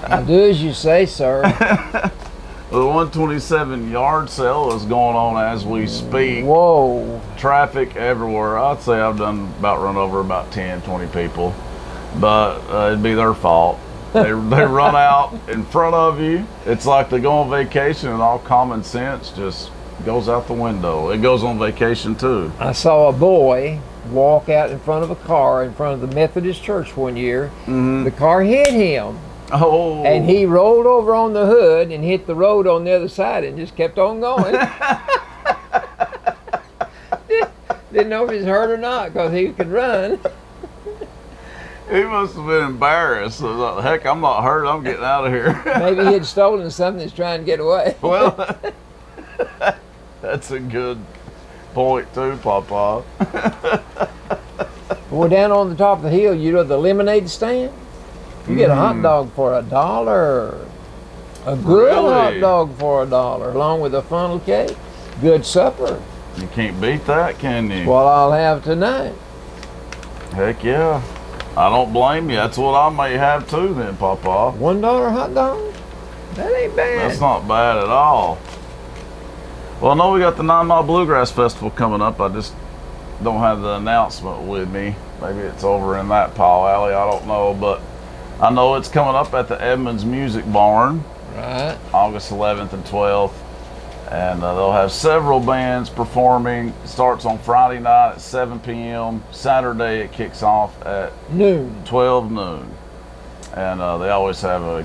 I'll do as you say, sir. The 127 yard sale is going on as we speak. Whoa. Traffic everywhere. I'd say I've run over about 10, 20 people, but it'd be their fault. They run out in front of you. It's like they go on vacation and all common sense just goes out the window. It goes on vacation too. I saw a boy walk out in front of a car in front of the Methodist church one year. Mm-hmm. The car hit him. Oh. And he rolled over on the hood and hit the road on the other side and just kept on going. Didn't know if he was hurt or not because he could run. He must have been embarrassed. Like, heck, I'm not hurt. I'm getting out of here. Maybe he had stolen something that's trying to get away. Well, that's a good point too, Papa. We're down on the top of the hill. You know the lemonade stand? You get a hot dog for $1. A good hot dog for $1, along with a funnel cake. Good supper. You can't beat that, can you? What I'll have tonight. Heck yeah. I don't blame you. That's what I may have too then, Papa. $1 hot dog? That ain't bad. That's not bad at all. Well, I know we got the 9 Mile Bluegrass Festival coming up. I just don't have the announcement with me. Maybe it's over in that pile alley. I don't know, but I know it's coming up at the Edmonds Music Barn. Right. August 11th and 12th. And they'll have several bands performing. It starts on Friday night at 7 p.m. Saturday it kicks off at noon. 12 noon. And they always have a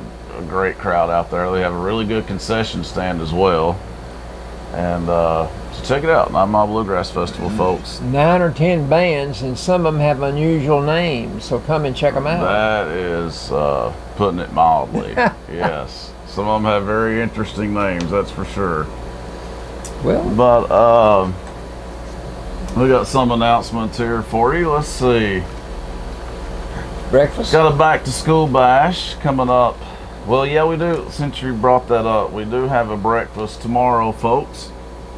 great crowd out there. They have a really good concession stand as well. And so check it out, 9 Mile Bluegrass Festival, folks. 9 or 10 bands, and some of them have unusual names, so come and check them out. That is putting it mildly. Yes. Some of them have very interesting names, that's for sure. Well, but we got some announcements here for you. Let's see. Breakfast? Got a back to school bash coming up. Well, yeah, we do. Since you brought that up, we do have a breakfast tomorrow, folks.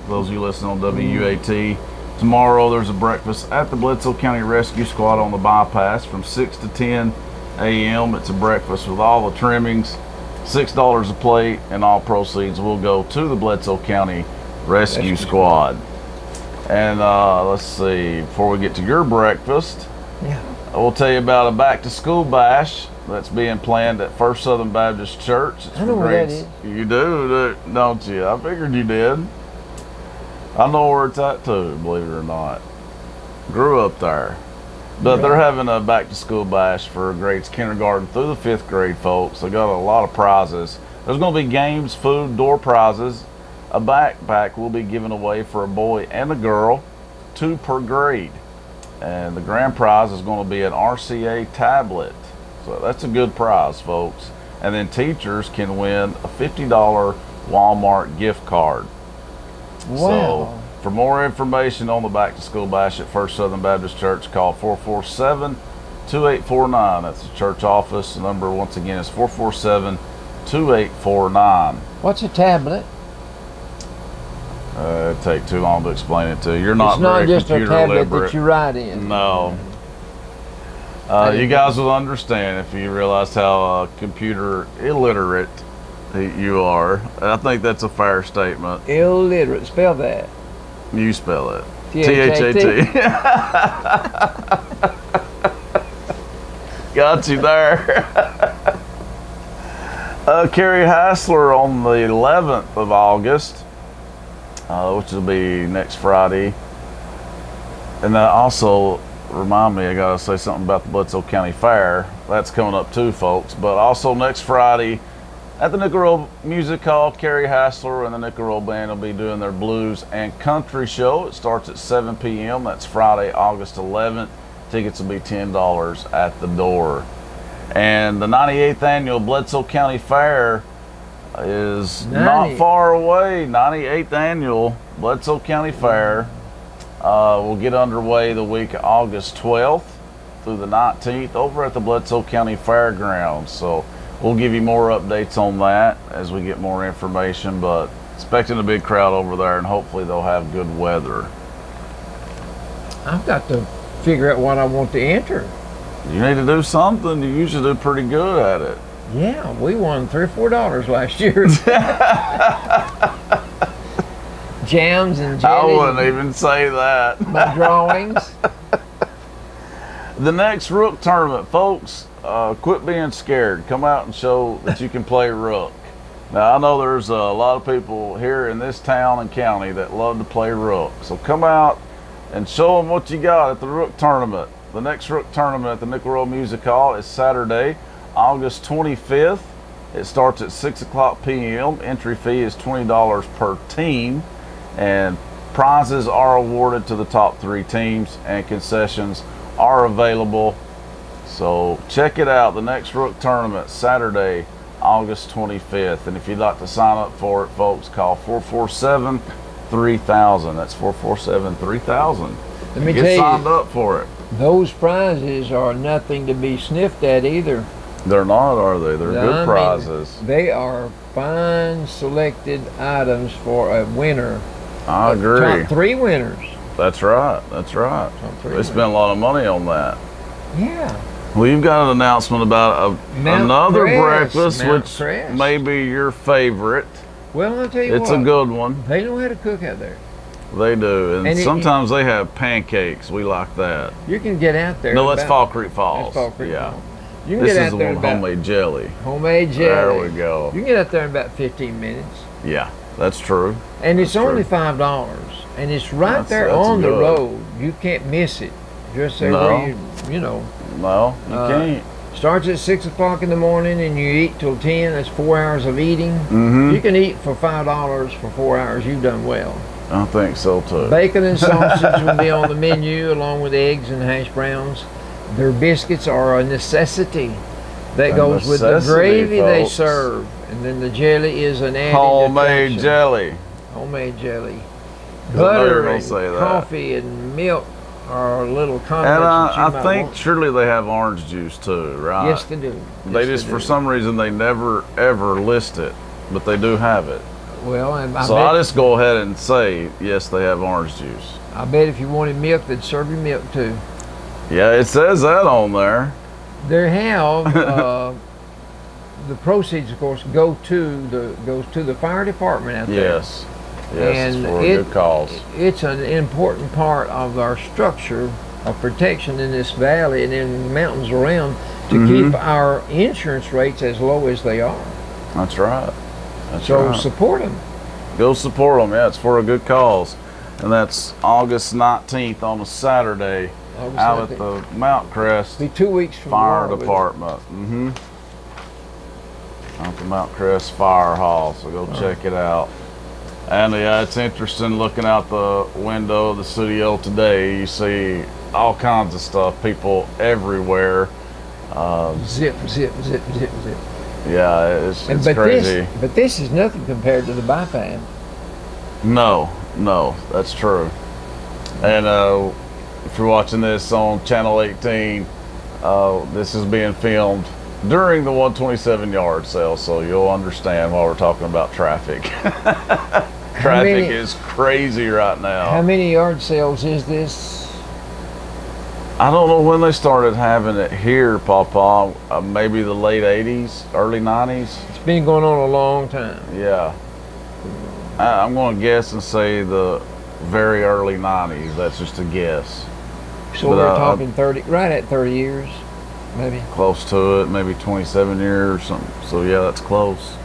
Those of you listening on WUAT. Tomorrow there's a breakfast at the Bledsoe County Rescue Squad on the bypass from 6 to 10 a.m. It's a breakfast with all the trimmings, $6 a plate, and all proceeds will go to the Bledsoe County Rescue Squad. And let's see, before we get to your breakfast, I will tell you about a back to school bash that's being planned at First Southern Baptist Church. It's I know where that is. You do, don't you? I figured you did. I know where it's at too, believe it or not. Grew up there. But they're having a back to school bash for grades kindergarten through the 5th grade, folks. They got a lot of prizes. There's going to be games, food, door prizes. A backpack will be given away for a boy and a girl, 2 per grade. And the grand prize is going to be an RCA tablet. So that's a good prize, folks. And then teachers can win a $50 Walmart gift card. Wow. So for more information on the back to school bash at First Southern Baptist Church, call 447-2849. That's the church office. The number once again is 447-2849. What's a tablet? It'd take too long to explain it to you. You're not very just a tablet literate. that you write in. No. You guys will understand if you realize how computer illiterate you are. I think that's a fair statement. Illiterate. Spell that. You spell it. T-H-A-T. Got you there. Carrie Hassler on the 11th of August, which will be next Friday. And that also remind me, I gotta say something about the Bledsoe County Fair. That's coming up too, folks. But also next Friday at the Nickel Roll Music Hall, Carrie Hassler and the Nickel Roll Band will be doing their blues and country show. It starts at 7 p.m. That's Friday, August 11th. Tickets will be $10 at the door. And the 98th annual Bledsoe County Fair is not far away. 98th annual Bledsoe County Fair will get underway the week of August 12th through the 19th over at the Bledsoe County Fairgrounds. So we'll give you more updates on that as we get more information, but expecting a big crowd over there, and hopefully they'll have good weather. I've got to figure out what I want to enter. You need to do something. You usually do pretty good at it. Yeah, we won $3 or $4 last year. Jams and jelly. I wouldn't even say that. My drawings. The next Rook tournament, folks, quit being scared. Come out and show that you can play Rook. Now, I know there's a lot of people here in this town and county that love to play Rook. So come out and show them what you got at the Rook tournament. The next Rook tournament at the Nickel Road Music Hall is Saturday, August 25th. It starts at 6 o'clock p.m. Entry fee is $20 per team. And prizes are awarded to the top 3 teams, and concessions are available. So check it out, the next Rook tournament, Saturday, August 25th. And if you'd like to sign up for it, folks, call 447-3000. That's 447-3000. Let me Get tell signed you, up for it. those prizes are nothing to be sniffed at either. They're not, are they? They're good I mean, prizes. they are fine selected items for a winner. I agree. Top 3 winners. That's right. That's right. They spent a lot of money on that. Yeah. Well, you've got an announcement about another breakfast, which may be your favorite. Well, I'll tell you what. It's a good one. They know how to cook out there. They do. And sometimes they have pancakes. We like that. You can get out there. No, that's Fall Creek Falls. That's Fall Creek yeah. Falls. You can This get is out the there one homemade jelly. Homemade jelly. There we go. You can get out there in about 15 minutes. Yeah, that's true. And it's only $5. And it's right there on the road. You can't miss it. Just where you know. No, you can't. Starts at 6 o'clock in the morning and you eat till 10. That's 4 hours of eating. Mm-hmm. You can eat for $5 for 4 hours. You've done well. I think so too. Bacon and sausage will be on the menu along with eggs and hash browns. Their biscuits are a necessity. That goes with the gravy they serve. And then the jelly is an added homemade attraction. jelly. Homemade jelly. I Butter and and coffee and milk are little condiments. And I think surely they have orange juice too, right? Yes, they do. They just, for some reason, they never ever list it, but they do have it. Well, and I just go ahead and say, yes, they have orange juice. I bet if you wanted milk, they'd serve you milk too. Yeah, it says that on there. They have the proceeds, of course, goes to the fire department out there. Yes, and it's for a good cause. It's an important part of our structure of protection in this valley and in the mountains around to keep our insurance rates as low as they are. That's right. So support them. Go support them. Yeah, it's for a good cause. And that's August 19th on a Saturday out at the Mount Crest be 2 weeks from Fire Department. Out the Mount Crest Fire Hall. So go check it out. And yeah, it's interesting looking out the window of the studio today. You see all kinds of stuff, people everywhere. Zip, zip, zip, zip, zip. Yeah, it's crazy. But this is nothing compared to the bypass. No, that's true. And if you're watching this on Channel 18, this is being filmed during the 127 yard sale, so you'll understand why we're talking about traffic. Traffic is crazy right now. How many yard sales is this? I don't know when they started having it here, Papa. Maybe the late 80s, early 90s. It's been going on a long time. Yeah. I'm going to guess and say the very early 90s. That's just a guess. So we're talking 30, right at 30 years, maybe. Close to it, maybe 27 years or something. So yeah, that's close.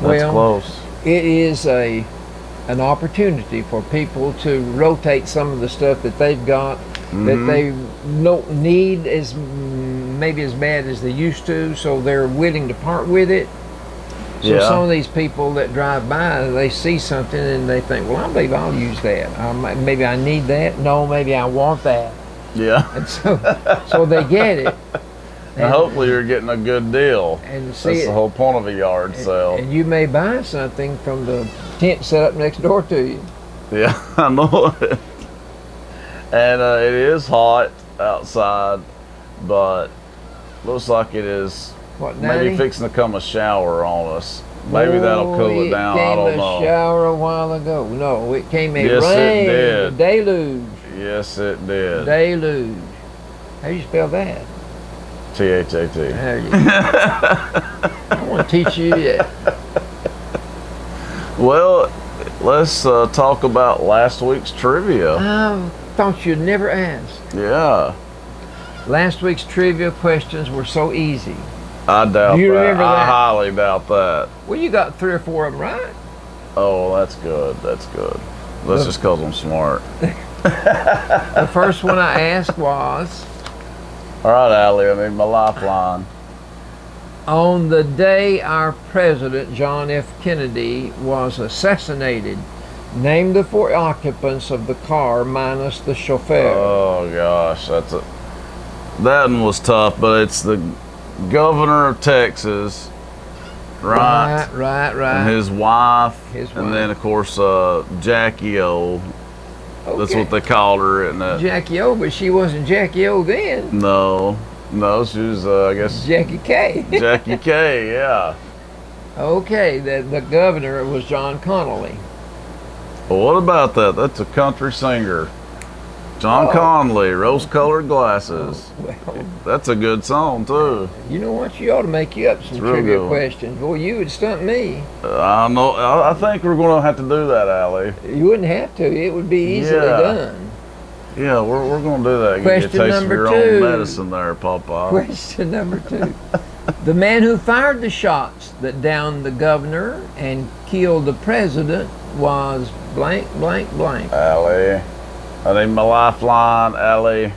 That's close. It is an opportunity for people to rotate some of the stuff that they've got that they don't need maybe as bad as they used to, so they're willing to part with it. So some of these people that drive by, they see something and they think, well, I believe I'll use that. Maybe I need that. No, maybe I want that. Yeah. And so they get it. And hopefully you're getting a good deal. And that's the whole point of a yard sale. And you may buy something from the tent set up next door to you. Yeah, I know it. And it is hot outside, but looks like it is maybe fixing to come a shower on us. Maybe that'll cool it down. I don't know. It came a shower a while ago. No, it came a rain. It did. Deluge. Yes, it did. Deluge. How do you spell that? T-H-A-T. There you go. I want to teach you that. Well, let's talk about last week's trivia. I thought you'd never ask. Yeah. Last week's trivia questions were so easy. I doubt Do you that. remember I that? highly doubt that. Well, you got 3 or 4 of them right. Oh, that's good. That's good. That's just because I'm smart. The first one I asked was, All right, Allie, I need my lifeline. on the day our president, John F. Kennedy, was assassinated, name the 4 occupants of the car minus the chauffeur. Oh, gosh. That one was tough, but it's the governor of Texas, right? Right. And his wife. His And wife. then, of course, Jackie O. That's Okay. what they called her. And Jackie O, but she wasn't Jackie O then. No, she was, I guess, Jackie K. Jackie K, yeah. Okay, the governor was John Connolly. Well, what about that? That's a country singer. John Conley, Rose-Colored Glasses. Well, That's a good song, too. you know what? You ought to make you up some real trivia good. questions. Boy, you would stump me. I know. I think we're going to have to do that, Allie. You wouldn't have to. It would be easily Yeah. done. Yeah, we're going to do that. Give you a Question taste of number your 2. own medicine there, Papa. Question number 2. The man who fired the shots that downed the governor and killed the president was blank, blank, blank. Allie. I need my lifeline, Allie.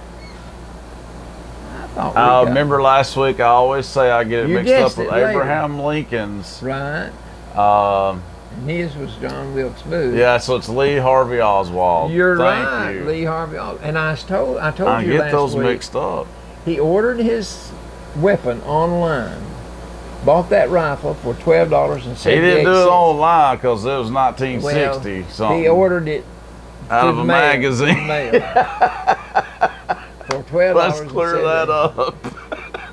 thought we I got- remember last week, I always say I get it You mixed up guessed with it later. Abraham Lincoln's. Right. Um, And his was John Wilkes Booth. yeah, so it's Lee Harvey Oswald. You're Thank right, you. Lee Harvey. And I told I you get last those week, mixed up. he ordered his weapon online, bought that rifle for $12.78. He didn't do it online because it was 1960 something. He ordered it out through of the a mail, magazine. through the mail. For $12. Let's clear that up.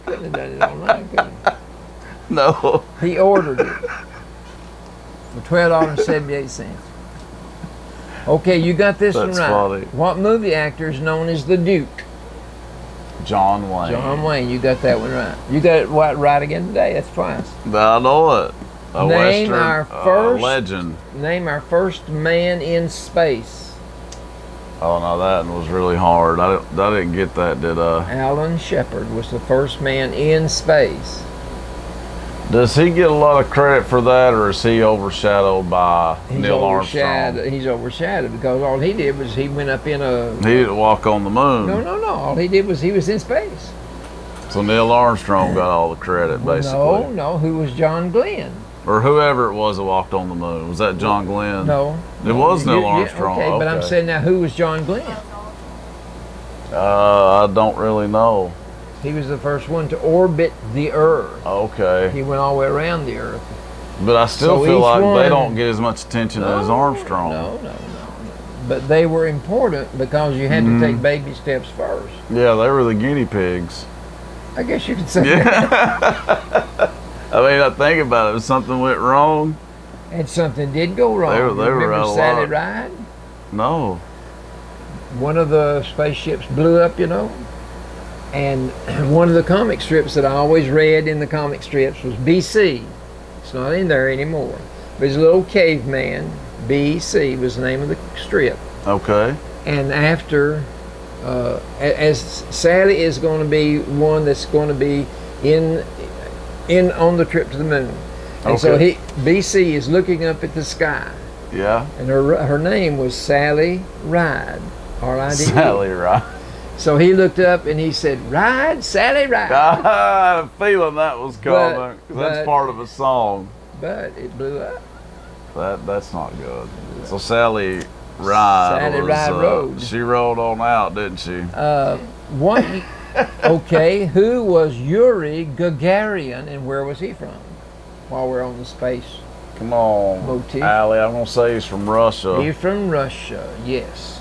Couldn't have done it online, could he? No. He ordered it for $12.78. Okay, you got this That's one right. funny. What movie actor is known as the Duke? John Wayne. John Wayne. You got that one right. You got it right again today. That's twice. I know it. A Name Western our first- legend. Name our first man in space. Oh no, that one was really hard. I didn't get that, did I? Alan Shepard was the first man in space. Does he get a lot of credit for that, or is he overshadowed by Neil Armstrong? He's overshadowed because all he did was he went up in a. He didn't walk on the moon. No. All he did was he was in space. So Neil Armstrong got all the credit, basically. No. Who was John Glenn? Or whoever it was that walked on the moon. Was that John Glenn? No. It was Neil Yeah, Armstrong. okay, but I'm Okay. saying now, who was John Glenn? I don't really know. He was the first one to orbit the Earth. Okay. He went all the way around the Earth. But I still So feel each like they one- don't get as much attention as Armstrong. No. But they were important because you had to take baby steps first. Yeah, they were the guinea pigs. I guess you could say that. I mean, I think about it. If something went wrong, And something did go wrong. They were Remember out of Sally luck. Ride? no. One of the spaceships blew up, And one of the comic strips that I always read in the comic strips was BC. It's not in there anymore. But it's a little caveman. BC was the name of the strip. Okay. And after, as Sally is going to be one that's going to be in on the trip to the moon. And so Okay. BC is looking up at the sky. Yeah. And her name was Sally Ride. R-I-D-E. Sally, right? So he looked up and he said, "Ride, Sally, ride." I had a feeling that was coming. 'Cause that's but- part of a song. But it blew up. That's not good. So Sally Ride Sally was, Ride rode. She rode on out, didn't she? What? Okay, who was Yuri Gagarin and where was he from? While we're on the space. Come on, Motif. Allie. I'm gonna say he's from Russia, He's from Russia, yes.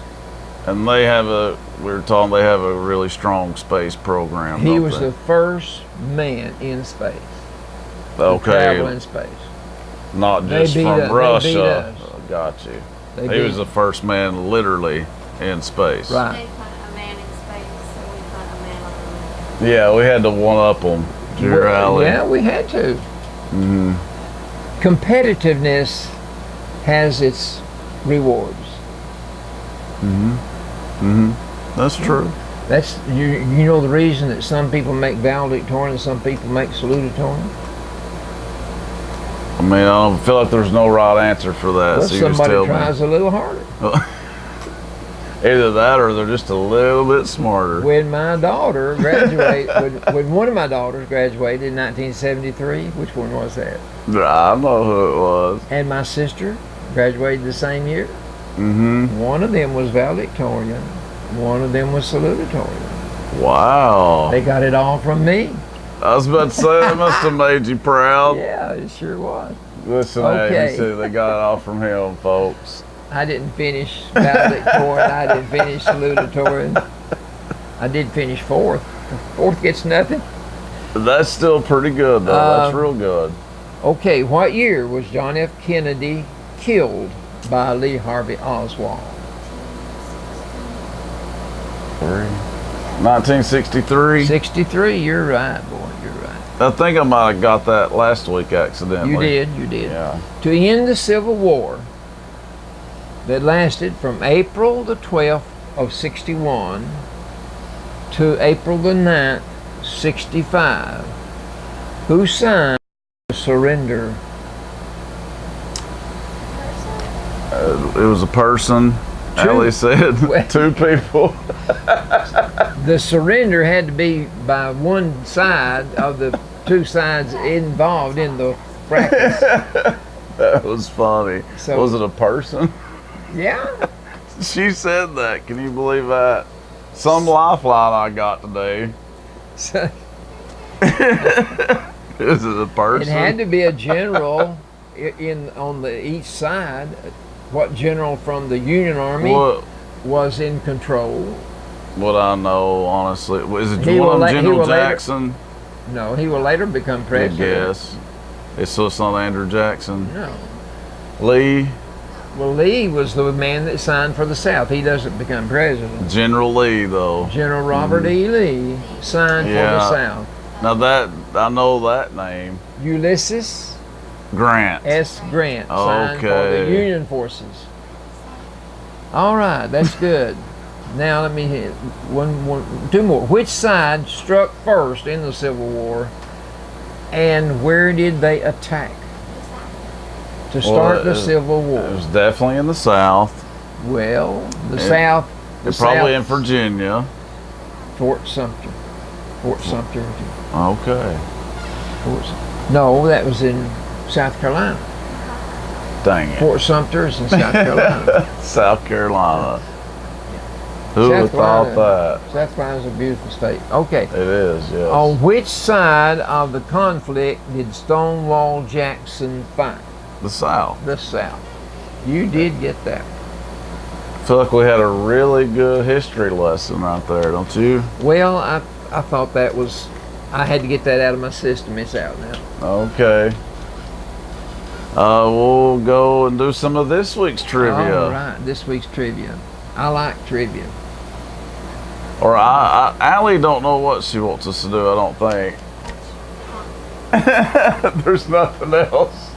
and they have a. We were talking. They have a really strong space program. He don't was they? the first man in space. To travel in space. Not They just beat from us. They Russia. beat us. Got you. They He beat- was the first man literally in space. Right. They put a man in space, so we put a man on the Yeah, we had to one up them. Your alley. Yeah, we had to. Competitiveness has its rewards. That's true. That's you know the reason that some people make valedictorian and some people make salutatorian? I mean, I don't feel like there's no right answer for that. Well, so you just somebody tell tries me. a little harder. Either that or they're just a little bit smarter. When my daughter graduated, when one of my daughters graduated in 1973, which one was that? I know who it was. And my sister graduated the same year. One of them was valedictorian. One of them was salutatorian. Wow. They got it all from me. I was about to say, that must have made you proud. Yeah, it sure was. Listen, Okay. he said they got it all from him, folks. I didn't finish valedictorian. I didn't finish salutatorian. I did finish fourth. Fourth gets nothing. That's still pretty good, though. That's real good. Okay, what year was John F. Kennedy killed by Lee Harvey Oswald? 1963. 63, you're right, boy, you're right. I think I might have got that last week accidentally. You did. Yeah. To end the Civil War that lasted from April the 12th of 61 to April the 9th, 65, who signed the surrender? It was a person. Allie said two people. The surrender had to be by one side of the two sides involved in the practice. That was funny. So, was it a person? Yeah. She said that. Can you believe that? Some lifeline I got today. So, Is it a person? it had to be a general on the each side. What general from the Union Army was in control? What I know, honestly, is it He will General Jackson? No, he will later become president. Yes. It's not Andrew Jackson. No. Lee. Well, Lee was the man that signed for the South. He doesn't become president. General Lee, though. General Robert E. Lee signed for the South. Now that I know that name. Ulysses Grant. S. Grant signed for the Union forces. All right, that's good. Now let me hit two more. Which side struck first in the Civil War, and where did they attack to start the Civil War? It was definitely in the South. Well, the South. Probably in Virginia. Fort Sumter. Fort Sumter. Okay. No, that was in South Carolina. Dang it. Fort Sumter is in South Carolina. South Carolina. Who would have thought that? South Carolina's a beautiful state. Okay. It is, yes. On which side of the conflict did Stonewall Jackson fight? The South. The South. You did get that. I feel like we had a really good history lesson right there, don't you? Well, I thought that was, I had to get that out of my system. It's out now. Okay. We'll go and do some of this week's trivia. All right, this week's trivia. I like trivia. Or Allie don't know what she wants us to do, I don't think. There's nothing else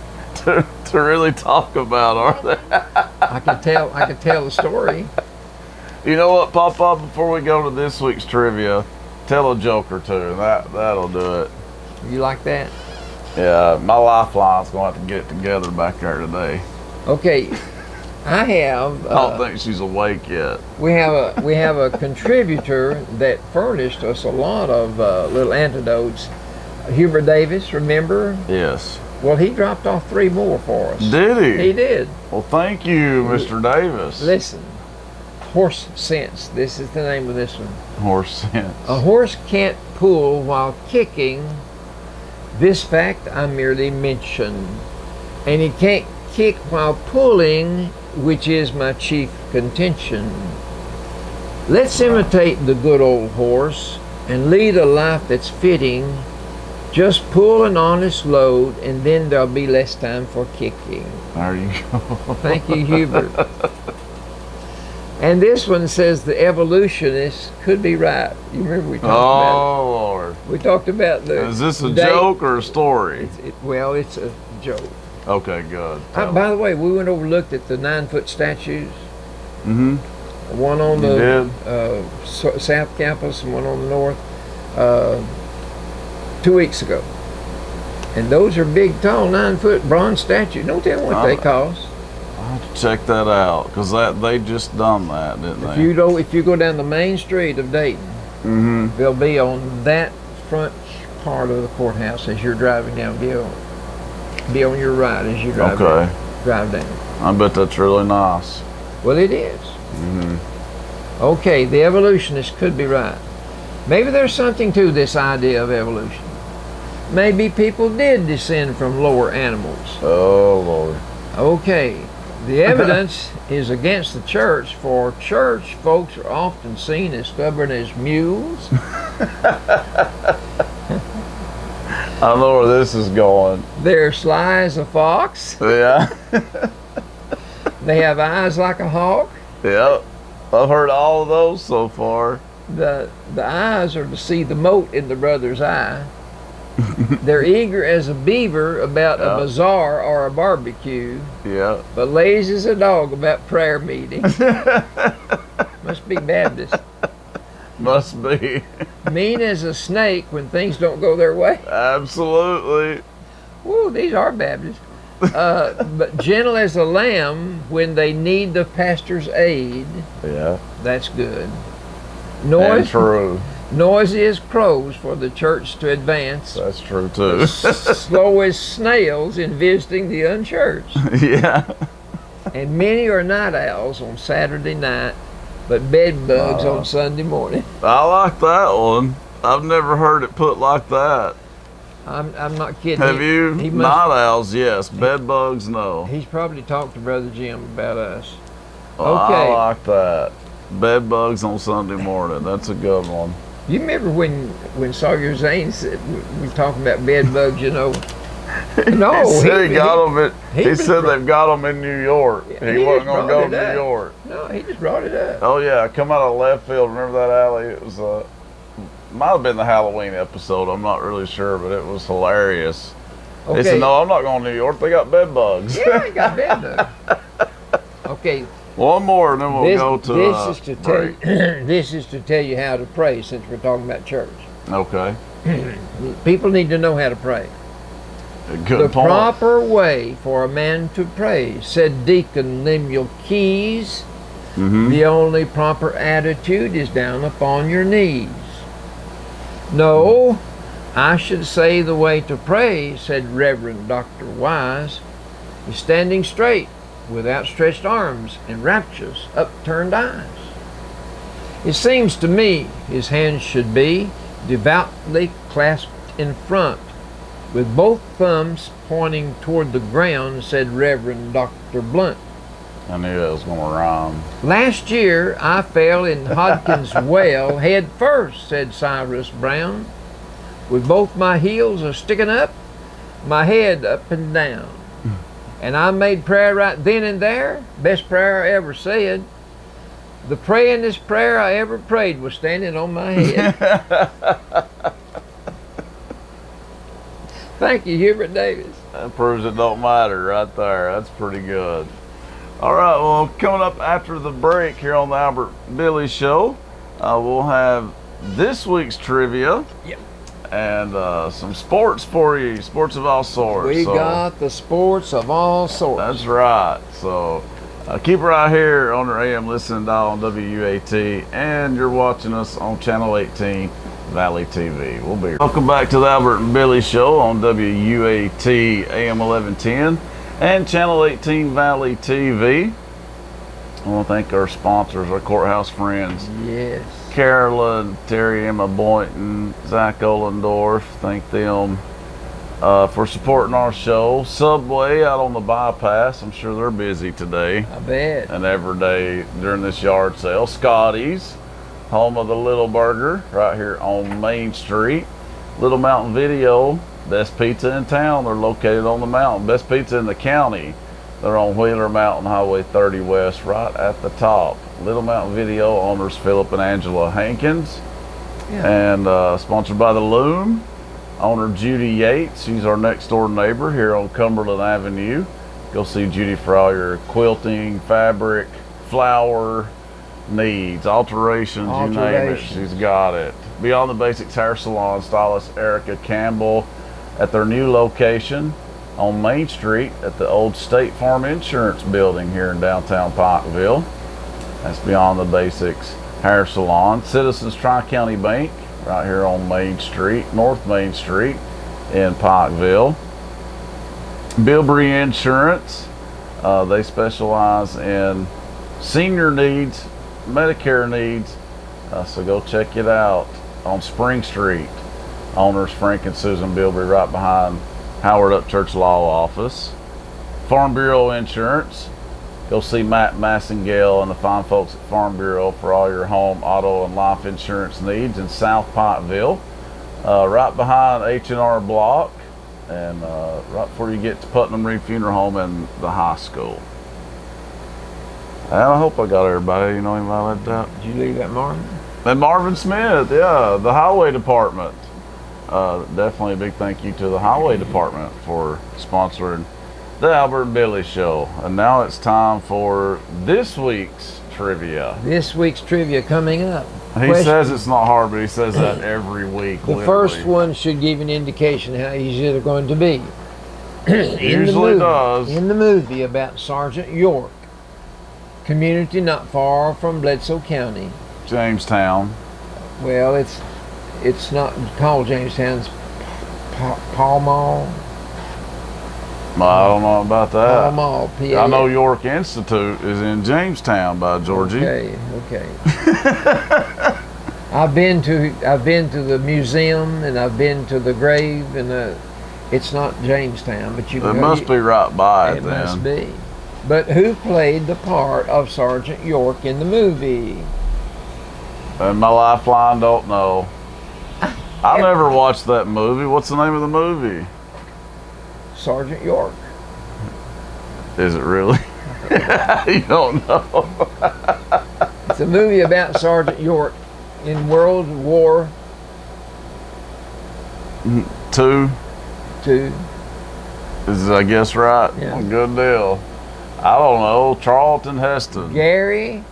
to really talk about, are there? I could tell the story. You know what, Papa, before we go to this week's trivia, tell a joke or two, and that'll do it. You like that? Yeah, my lifeline's going to have to get it together back there today. Okay, I have. I don't think she's awake yet. We have a contributor that furnished us a lot of little antidotes. Hubert Davis, remember? Yes. Well, he dropped off 3 more for us. Did he? He did. Well, thank you, Mr. Davis. Listen, horse sense. This is the name of this one. Horse sense. A horse can't pull while kicking. This fact I merely mention. And he can't kick while pulling, which is my chief contention. Let's imitate the good old horse and lead a life that's fitting. Just pull an honest load, and then there'll be less time for kicking. There you go. Thank you, Hubert. And this one says the evolutionists could be right. You remember we talked about Oh, Lord. it? We talked about the. Is this a date. joke or a story? Well, it's a joke. Okay, good. By the way, we went over and looked at the 9-foot statues. Mm-hmm. One on You the did? south campus and one on the north 2 weeks ago. And those are big, tall, 9-foot bronze statues. Don't tell me what they cost. I'll have to check that out because they just done that, didn't they? If you go down the main street of Dayton, Mm-hmm. they'll be on that front part of the courthouse as you're driving down. Be on your right as you drive Okay. drive down. I bet that's really nice. Well, it is. Mm-hmm. Okay, the evolutionists could be right. Maybe there's something to this idea of evolution. Maybe people did descend from lower animals. Oh, Lord. Okay, the evidence is against the church, for church folks are often seen as stubborn as mules. I know where this is going. They're sly as a fox. Yeah. They have eyes like a hawk. Yep. I've heard all of those so far. The eyes are to see the mote in the brother's eye. They're eager as a beaver about a bazaar or a barbecue, Yeah. but lazy as a dog about prayer meeting. Must be Baptist. Must be. Mean as a snake when things don't go their way. Absolutely. Woo, these are Baptists. But gentle as a lamb when they need the pastor's aid. Yeah. That's good. And true. Noisy as crows for the church to advance. That's true too. Slow as snails in visiting the unchurched. Yeah. And many are night owls on Saturday night, but bed bugs on Sunday morning. I like that one. I've never heard it put like that. I'm not kidding. Have you? Night owls, yes. Bed bugs, no. He's probably talked to Brother Jim about us. Well, Okay. I like that. Bed bugs on Sunday morning. That's a good one. You remember when Sawyer Zane said we talking about bed bugs? You know. No, he said he got them. He said brought- they've got them in New York. Yeah, he he wasn't just gonna go brought to it New up. York. No, he just brought it up. Oh yeah, I come out of left field. Remember that alley? It was might have been the Halloween episode. I'm not really sure, but it was hilarious. Okay. They said, "No, I'm not going to New York. They got bed bugs." Yeah, he got bed bugs. Okay. One more, and then we'll go to this is to break. this is to tell you how to pray, since we're talking about church. Okay. People need to know how to pray. Good The point. proper way for a man to pray, said Deacon Lemuel Keys. Mm-hmm. The only proper attitude is down upon your knees. No, I should say the way to pray, said Reverend Dr. Wise, is standing straight with outstretched arms and rapturous upturned eyes. It seems to me his hands should be devoutly clasped in front, with both thumbs pointing toward the ground, said Reverend Dr. Blunt. I knew that was going to rhyme. Last year I fell in Hodgkin's well head first, said Cyrus Brown, with both my heels a sticking up, my head up and down. And I made prayer right then and there, best prayer I ever said. The prayingest prayer I ever prayed was standing on my head. Thank you, Hubert Davis. That proves it don't matter right there. That's pretty good. All right, well, coming up after the break here on the Albert Billy Show, we'll have this week's trivia. Yep. And some sports for you, sports of all sorts. We got the sports of all sorts. That's right. So keep it right here on your AM listening dial on WUAT, and you're watching us on Channel 18, Valley TV. We'll be here. Welcome back to the Albert and Billy Show on WUAT AM 1110 and Channel 18 Valley TV. I want to thank our sponsors, our courthouse friends. Yes. Carolyn, Terry, Emma Boynton, Zach Ollendorf, thank them for supporting our show. Subway out on the bypass, I'm sure they're busy today I bet. and every day during this yard sale. Scotty's, home of the Little Burger, right here on Main Street. Little Mountain Video, best pizza in town. They're located on the mountain. Best pizza in the county. They're on Wheeler Mountain Highway 30 West, right at the top. Little Mountain Video, owners Philip and Angela Hankins. Yeah. And sponsored by the Loom, owner Judy Yates. She's our next door neighbor here on Cumberland Avenue. Go see Judy for all your quilting, fabric, flower needs, alterations, you name it, she's got it. Beyond the Basics Hair Salon, stylist Erica Campbell at their new location on Main Street at the old State Farm Insurance building here in downtown Pikeville. That's Beyond the Basics Hair Salon. Citizens Tri-County Bank right here on Main Street, North Main Street in Pikeville. Bilbrey Insurance, they specialize in senior needs, Medicare needs, so go check it out on Spring Street. Owners Frank and Susan Bilbrey right behind Howard Upchurch Law Office. Farm Bureau Insurance, go see Matt Massengale and the fine folks at Farm Bureau for all your home, auto, and life insurance needs in South Pikeville. Right behind H&R Block and right before you get to Putnam Reed Funeral Home and the high school. And I hope I got everybody. You know anybody left out? Did you leave that, Marvin? And Marvin Smith, yeah, the Highway Department. Definitely a big thank you to the Highway Department for sponsoring the Albert and Billy Show. And now it's time for this week's trivia. This week's trivia coming up. He says it's not hard, but he says that every week. The first one should give an indication how easy they're going to be. Usually does. In the movie about Sergeant York, community not far from Bledsoe County. Jamestown. Well, it's not called Jamestown. It's Pall Mall. I don't know about that. Pall Mall. I know York Institute is in Jamestown by Georgie. Okay. I've been to the museum and I've been to the grave, and it's not Jamestown, but you. It must be right by it. It then. must be. But who played the part of Sergeant York in the movie? And my lifeline don't know. I never watched that movie. What's the name of the movie? Sergeant York. Is it really? You don't know. It's a movie about Sergeant York in World War II. Is I guess right? Yeah. Good deal. I don't know. Charlton Heston. Gary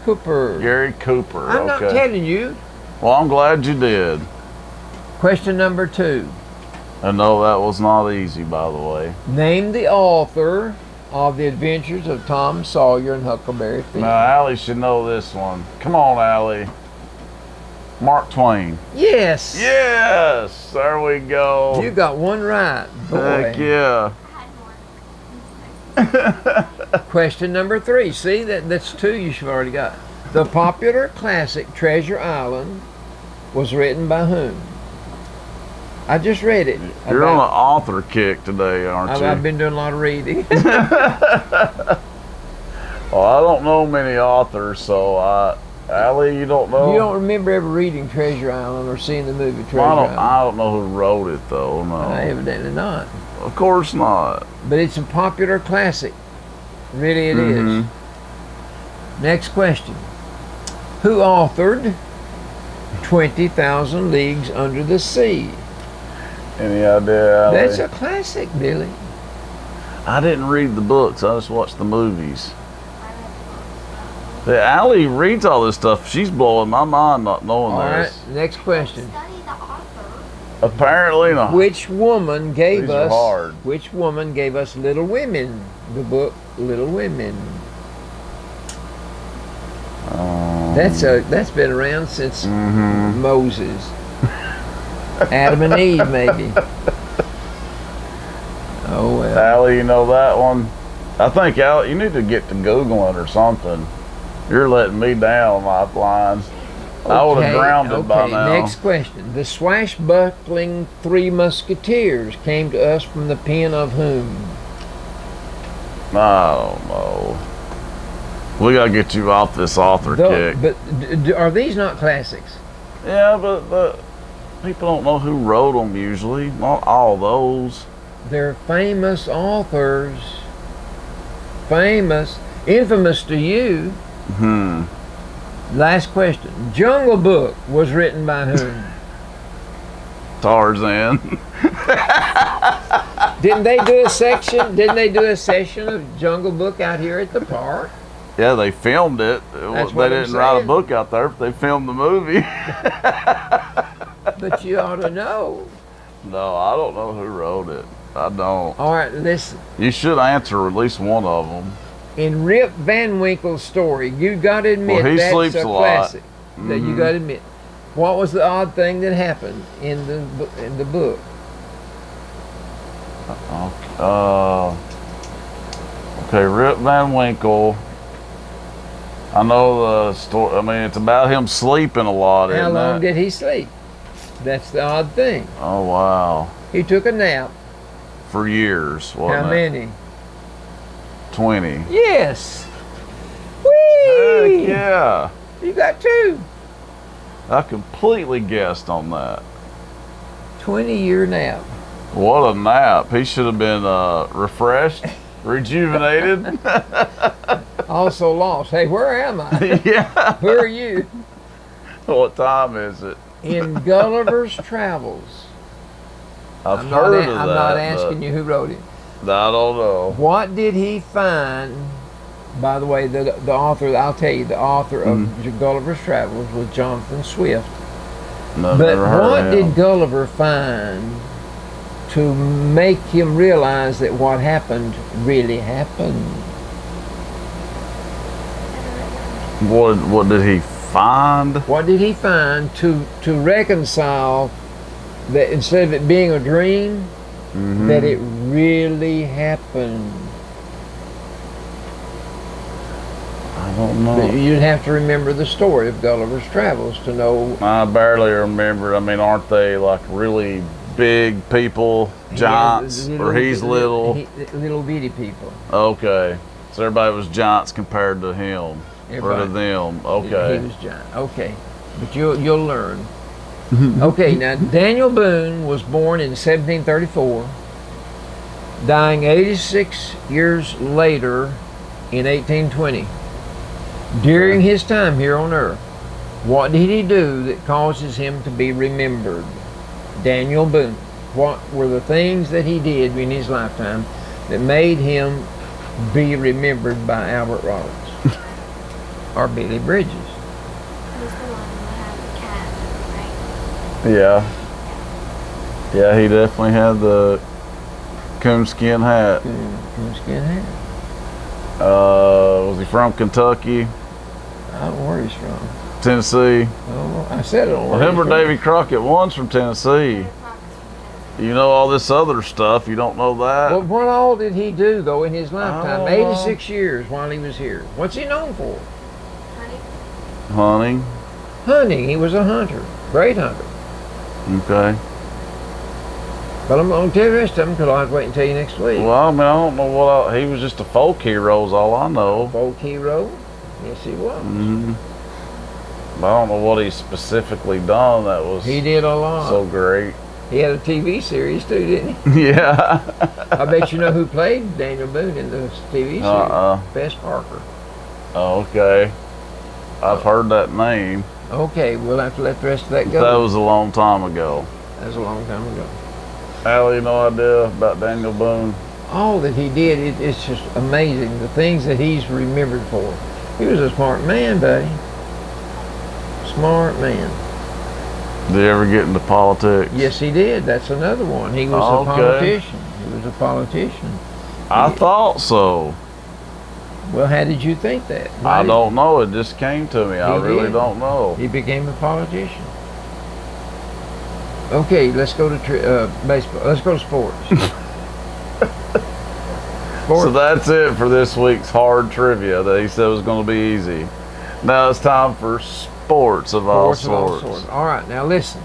Cooper. Gary Cooper. I'm not telling you. Well, I'm glad you did. Question number 2. And no, that was not easy, by the way. Name the author of The Adventures of Tom Sawyer and Huckleberry Finn. Now, Allie should know this one. Come on, Allie. Mark Twain. Yes. Yes. There we go. You got one right, boy. Heck yeah. Question number 3. See, that's 2 you should have already got. The popular classic Treasure Island was written by whom? I just read it. You're on an author kick today, aren't you? I've been doing a lot of reading. Well, I don't know many authors, so Allie, you don't know? You don't remember ever reading Treasure Island or seeing the movie Treasure Island? I don't know who wrote it, though, no. Evidently not. Of course not. But it's a popular classic. Really it is. Next question. Who authored 20,000 Leagues Under the Sea? Any idea, Allie? That's a classic, Billy. I didn't read the books. I just watched the movies. The Allie reads all this stuff. She's blowing my mind not knowing this. All right, next question. Apparently not. Which woman gave These are hard. Which woman gave us Little Women? The book Little Women. That's been around since Moses. Adam and Eve, maybe. Oh well. Allie, you know that one? I think Allie, you need to get to Googling or something. You're letting me down, lifelines. I would have drowned it by now. Next question. The swashbuckling Three Musketeers came to us from the pen of whom? I don't know. We gotta get you off this author kick. But are these not classics? Yeah, but people don't know who wrote them usually. Not all those. They're famous authors. infamous to you. Last question. Jungle Book was written by whom? Tarzan. Didn't they do a session of Jungle Book out here at the park? Yeah, they filmed it. They didn't write a book out there, but they filmed the movie. But you ought to know. No, I don't know who wrote it. I don't. All right, listen. You should answer at least one of them. In Rip Van Winkle's story, you got to admit he that's sleeps a a lot. classic. That you got to admit. What was the odd thing that happened in the book? Okay, Rip Van Winkle. I know the story. I mean, it's about him sleeping a lot. How long did he sleep? That's the odd thing. Oh, wow. He took a nap. For years, wasn't How many? 20. Yes. Whee! Heck yeah. You got 2. I completely guessed on that. 20-year nap. What a nap. He should have been refreshed, rejuvenated. Also lost. Hey, where am I? Yeah. Who are you? What time is it? In Gulliver's Travels. I've heard of that. I'm not asking you who wrote it. I don't know. What did he find? By the way, the author, I'll tell you, the author of Gulliver's Travels was Jonathan Swift. No, but what did Gulliver find to make him realize that what happened really happened? What did he find? What did he find to reconcile that instead of it being a dream, that it really happened? I don't know. But you'd have to remember the story of Gulliver's Travels to know. I barely remember. I mean, aren't they like really big people, giants, or he's little? Little bitty people. Okay, so everybody was giants compared to him. Or to them. Okay. He was giant. Okay, but you'll learn. Okay, now Daniel Boone was born in 1734, dying 86 years later in 1820. During his time here on Earth, what did he do that causes him to be remembered? Daniel Boone. What were the things that he did in his lifetime that made him be remembered by Albert Roberts or Billy Bridges? Who's the one that had the cat, right? Yeah. Yeah, he definitely had the coonskin hat. Coonskin hat. Was he from Kentucky? I don't know where he's from. Tennessee? Oh, I said it. Remember Davy Crockett won's from Tennessee. You know all this other stuff. You don't know that? Well, what all did he do, though, in his lifetime? Oh. 86 years while he was here. What's he known for? Hunting. Hunting. He was a hunter. Great hunter. Okay. But I'm going to tell you the rest of them because I'll have to wait and tell you next week. Well, I mean, I don't know what he was just a folk hero is all I know. Folk hero? Yes, he was. But I don't know what he specifically done that was He did a lot. so great. He had a TV series too, didn't he? Yeah. I bet you know who played Daniel Boone in the TV series. Bess Parker. Oh, okay. I've heard that name. Okay, we'll have to let the rest of that go. That was a long time ago. That was a long time ago. Allie, no idea about Daniel Boone? All that he did, it's just amazing. The things that he's remembered for. He was a smart man, buddy. Smart man. Did he ever get into politics? Yes, he did. That's another one. He was a politician. He was a politician. I thought so. Well, how did you think that? I don't know. It just came to me. I really don't know. He became a politician. Okay, let's go to baseball. Let's go to sports. So that's it for this week's hard trivia that he said was going to be easy. Now it's time for sports of all sorts. All right, now listen.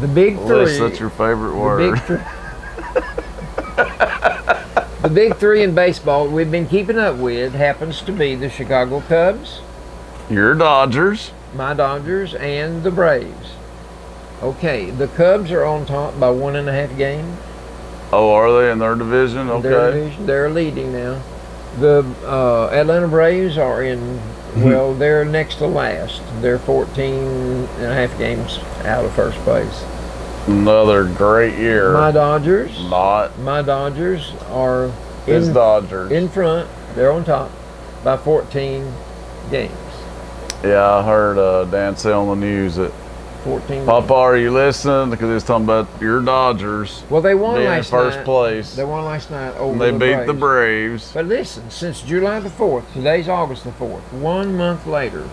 The big three. That's your favorite word. The big three in baseball we've been keeping up with happens to be the Chicago Cubs, your Dodgers, my Dodgers, and the Braves. Okay, the Cubs are on top by 1.5 games. Oh, are they in their division? Okay. Their division, they're leading now. The Atlanta Braves are in, well, they're next to last. They're 14 and a half games out of first place. Another great year. My Dodgers. Not. My Dodgers are His Dodgers. in front. They're on top by 14 games. Yeah, I heard Dan say on the news that 14 Papa, games. are you listening? Because he was talking about your Dodgers Well, they won being in last first night. place. They won last night over And they the beat Braves. the Braves. But listen, since July the 4th, today's August the 4th, 1 month later,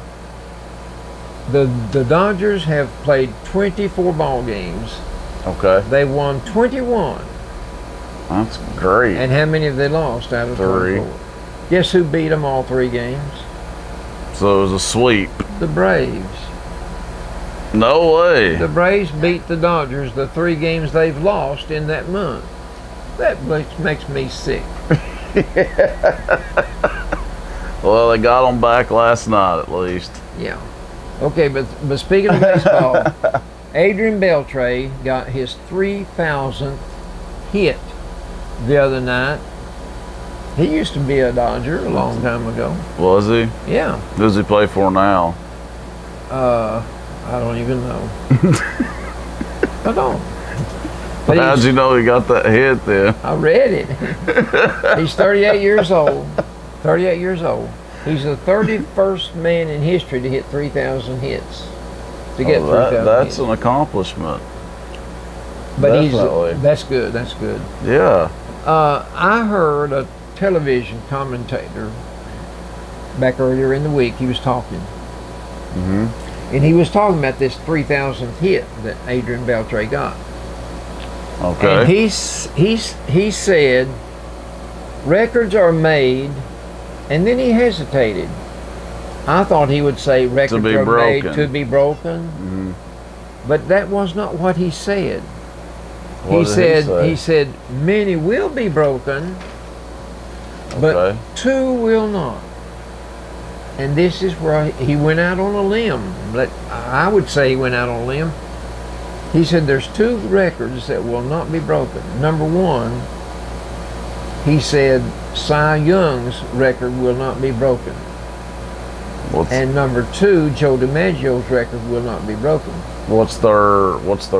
the Dodgers have played 24 ball games. Okay, They won 21. that's great. And how many have they lost out of 3? 24? Guess who beat them all 3 games? So it was a sweep. The Braves. No way. The Braves beat the Dodgers the 3 games they've lost in that month. That makes me sick. Well, they got them back last night at least. Yeah. Okay, but speaking of baseball, Adrian Beltre got his 3,000th hit the other night. He used to be a Dodger a long time ago. Was he? Yeah. Who does he play for now? I don't even know. I don't. But How'd you know he got that hit then? I read it. He's 38 years old. 38 years old. He's the 31st man in history to hit 3,000 hits. To get 3,000 that's hits. an accomplishment. But Definitely. that's good. That's good. Yeah. I heard a television commentator back earlier in the week. He was talking, and he was talking about this 3,000th hit that Adrian Beltre got. Okay. And he said records are made, and then he hesitated. I thought he would say records be are made broken. to be broken, but that was not what he said. What did He said many will be broken, but Okay. 2 will not. And this is where he went out on a limb. I would say he went out on a limb. He said there's 2 records that will not be broken. Number 1, he said Cy Young's record will not be broken. And number 2, Joe DiMaggio's record will not be broken. What's their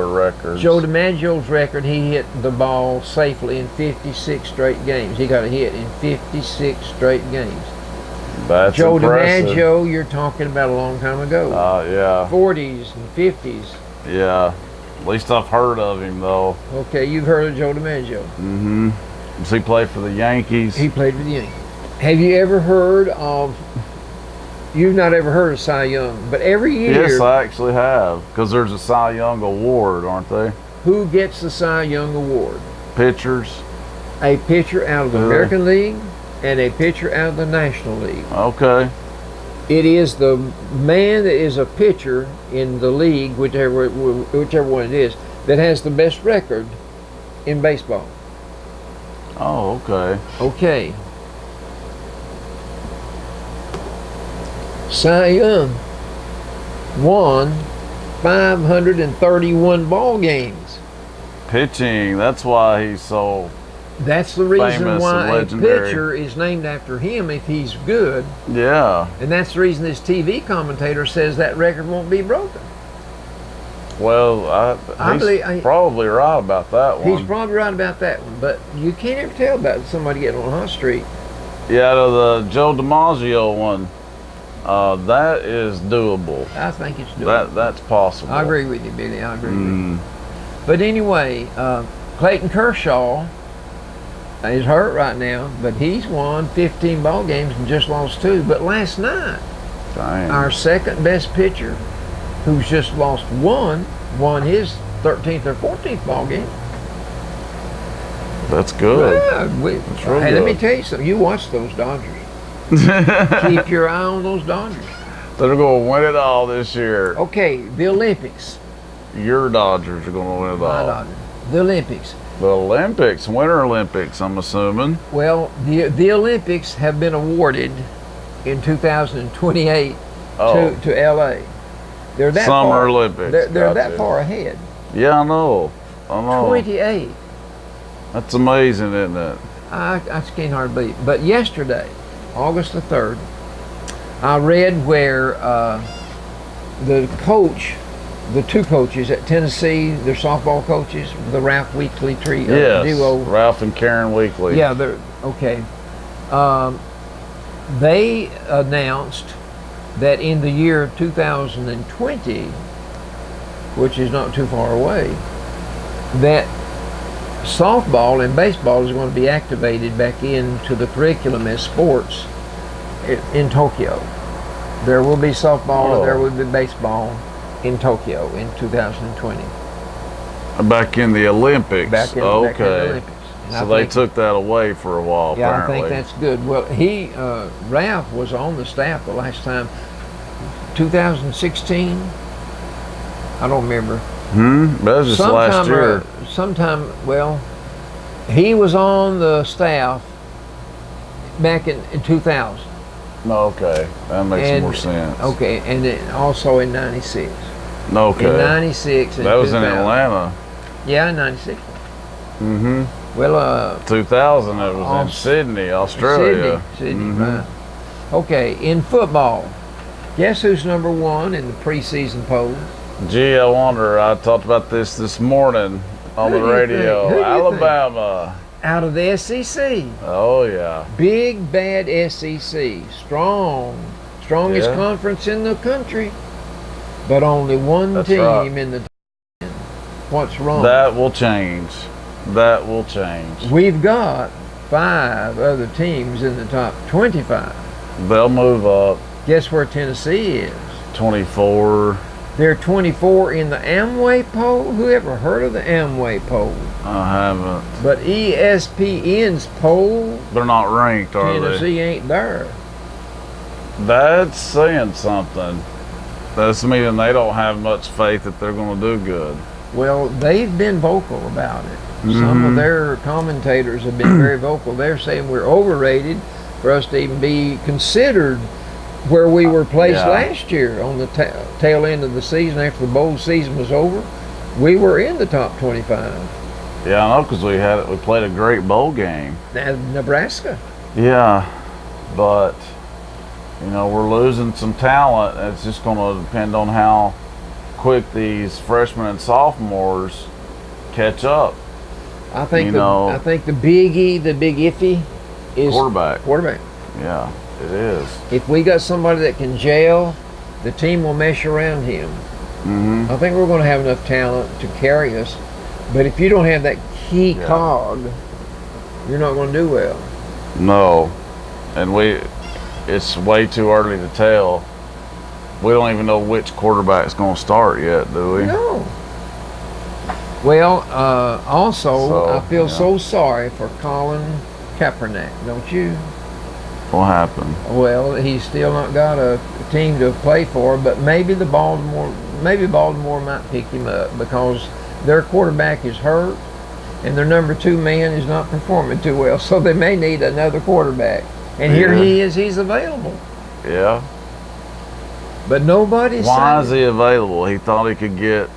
record? Joe DiMaggio's record, he hit the ball safely in 56 straight games. He got a hit in 56 straight games. That's Joe impressive. DiMaggio, you're talking about a long time ago. Yeah. 40s and 50s. Yeah. At least I've heard of him though. Okay, you've heard of Joe DiMaggio. Does he play for the Yankees? He played for the Yankees. Have you ever heard of, you've not ever heard of Cy Young, but every year, Yes, I actually have. Because there's a Cy Young Award, aren't they? who gets the Cy Young Award? Pitchers. A pitcher out of the Really? American League and a pitcher out of the National League. Okay. It is the man that is a pitcher in the league, whichever one it is, that has the best record in baseball. Oh, okay. Okay. Cy Young won 531 ball games. Pitching. That's why he's so. That's the reason Famous why and a legendary. pitcher is named after him if he's good. Yeah. And that's the reason this TV commentator says that record won't be broken. Well, he's probably right about that one. He's probably right about that one, but you can't ever tell about somebody getting on a hot streak. Yeah, the Joe DiMaggio one. That is doable. I think it's doable. That's possible. I agree with you, Billy. I agree with you. But anyway, Clayton Kershaw is hurt right now, but he's won 15 ball games and just lost 2. But last night, Dang. our second best pitcher, who's just lost 1, won his 13th or 14th ball game. That's good. Yeah, real hey, let me good. tell you something. You watch those Dodgers. Keep your eye on those Dodgers. They're going to win it all this year. Okay, the Olympics. Your Dodgers are going to win it My all. Dodgers. The Olympics. The Olympics, Winter Olympics, I'm assuming. Well, the Olympics have been awarded in 2028 to LA. They're that Summer far, Olympics. They're that Gotcha. far ahead. Yeah, I know. 28. That's amazing, isn't it? I can't hardly believe it. But yesterday, August the 3rd, I read where the two coaches at Tennessee, their softball coaches, the Ralph Weekly duo. Ralph and Karen Weekly. Yeah, they're okay. They announced that in the year 2020, which is not too far away, that softball and baseball is going to be activated back into the curriculum as sports in Tokyo. There will be softball and there will be baseball in Tokyo in 2020. Back in the Olympics. Back in the Olympics. So they took that away for a while, yeah, apparently. I think that's good. Well, Ralph was on the staff the last time, 2016. I don't remember. That was just last year. Well, he was on the staff back in 2000. Okay, that makes more sense. Okay, and then also in 96. Okay. In 96 and that was 2000. in Atlanta. Yeah, in 96. Well, 2000, it was in Sydney, Australia. Sydney, right. Okay, in football, guess who's number one in the preseason polls? Gee, I wonder. I talked about this morning on the radio. Alabama. Out of the SEC. Oh, yeah. Big, bad SEC. Strongest conference in the country. But only one team in the What's wrong? That will change. That will change. We've got 5 other teams in the top 25. They'll move up. Guess where Tennessee is? 24. They're 24 in the Amway poll. Who ever heard of the Amway poll? I haven't. But ESPN's poll, they're not ranked, are Tennessee ain't there. That's saying something. That's meaning they don't have much faith that they're going to do good. Well, they've been vocal about it. Some of their commentators have been very vocal. They're saying we're overrated for us to even be considered where we were placed last year on the tail end of the season after the bowl season was over. We were in the top 25. Yeah, I know, because we played a great bowl game. Nebraska. Yeah, but we're losing some talent. It's just going to depend on how quick these freshmen and sophomores catch up. I think the big iffy is quarterback. Yeah, it is. If we got somebody that can gel, the team will mesh around him. I think we're going to have enough talent to carry us. But if you don't have that key cog, you're not going to do well. No, and it's way too early to tell. We don't even know which quarterback's going to start yet, do we? No. Well, also, I feel so sorry for Colin Kaepernick, don't you? What happened? Well, he's still not got a team to play for, but maybe Baltimore might pick him up because their quarterback is hurt and their number 2 man is not performing too well, so they may need another quarterback. And here he is, he's available. Yeah. But nobody's Why is he available? He thought he could get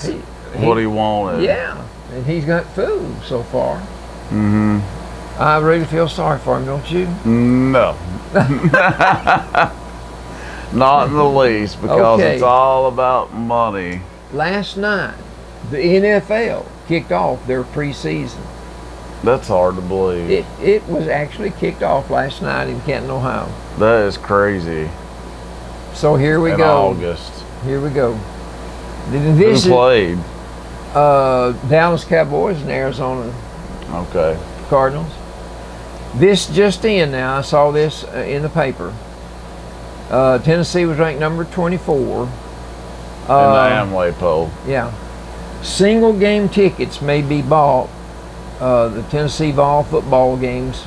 what he wanted. Yeah, and he's got food so far. I really feel sorry for him, don't you? No. Not in the least, because it's all about money. Last night, the NFL kicked off their preseason. That's hard to believe. It was actually kicked off last night in Canton, Ohio. That is crazy. So here we in go. August. Here we go. Who played? Dallas Cowboys and Arizona Cardinals. This just in now. I saw this in the paper. Tennessee was ranked number 24. In the Amway poll. Yeah. Single game tickets may be bought, the Tennessee Vol football games,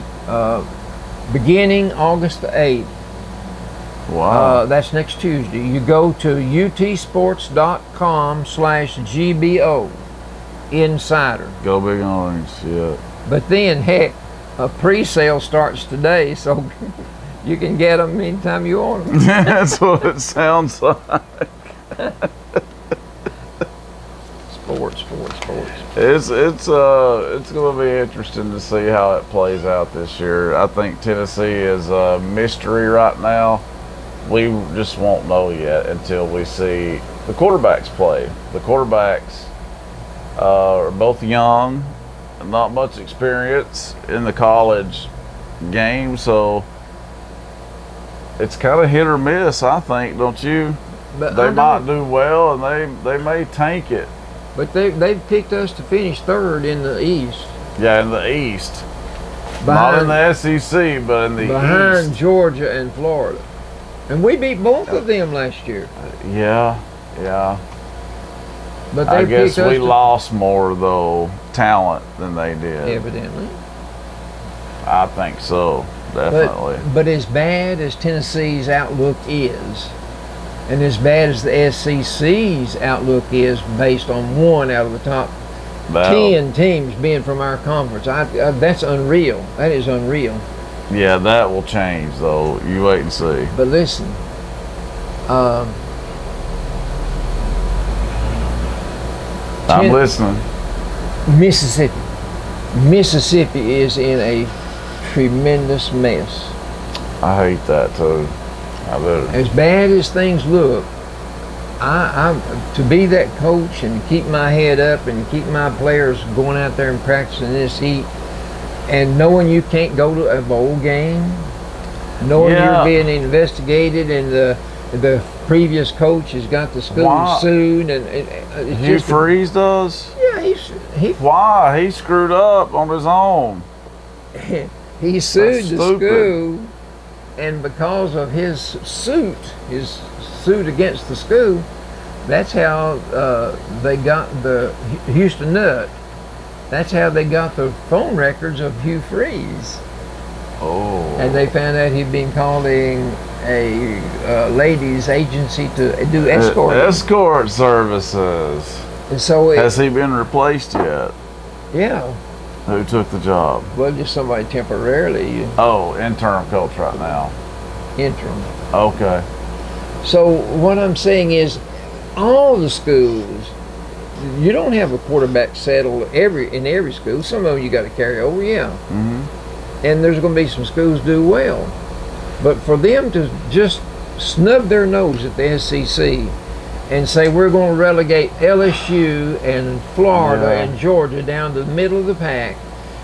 beginning August the 8th. Wow. That's next Tuesday. You go to utsports.com/GBO Insider. Go Big Orange, yeah. But then, heck, a pre-sale starts today, so you can get them anytime you want them. That's what it sounds like. Sports. sports. It's going to be interesting to see how it plays out this year. I think Tennessee is a mystery right now. We just won't know yet until we see the quarterbacks play. The quarterbacks are both young, not much experience in the college game, so it's kind of hit or miss, I think, don't you? But they might do well, and they may tank it. But they've picked us to finish third in the East. Yeah, in the East. Not in the SEC, but in the East. Behind Georgia and Florida. And we beat both of them last year. Yeah. But I guess we lost more, though, talent than they did. Evidently. I think so, definitely. But as bad as Tennessee's outlook is, and as bad as the SEC's outlook is based on one out of the top 10 teams being from our conference, that's unreal. That is unreal. Yeah, that will change, though. You wait and see. But listen, I'm listening. Mississippi is in a tremendous mess. I hate that, too. I do. As bad as things look, I to be that coach and keep my head up and keep my players going out there and practicing this heat, and knowing you can't go to a bowl game, knowing you're being investigated, and the previous coach has got the school sued, and Hugh Freeze does? Yeah, why? He screwed up on his own. He sued the school, and because of his suit against the school, that's how they got the Houston Nut. That's how they got the phone records of Hugh Freeze. Oh. And they found out he'd been calling a ladies' agency to do escort. Escort services. And so has he been replaced yet? Yeah. Who took the job? Well, just somebody temporarily. Oh, interim coach right now. Interim. Okay. So what I'm saying is, all the schools, you don't have a quarterback settled in every school. Some of them you got to carry over, yeah. Mm-hmm. And there's going to be some schools do well, but for them to just snub their nose at the SEC and say we're going to relegate LSU and Florida and Georgia down to the middle of the pack,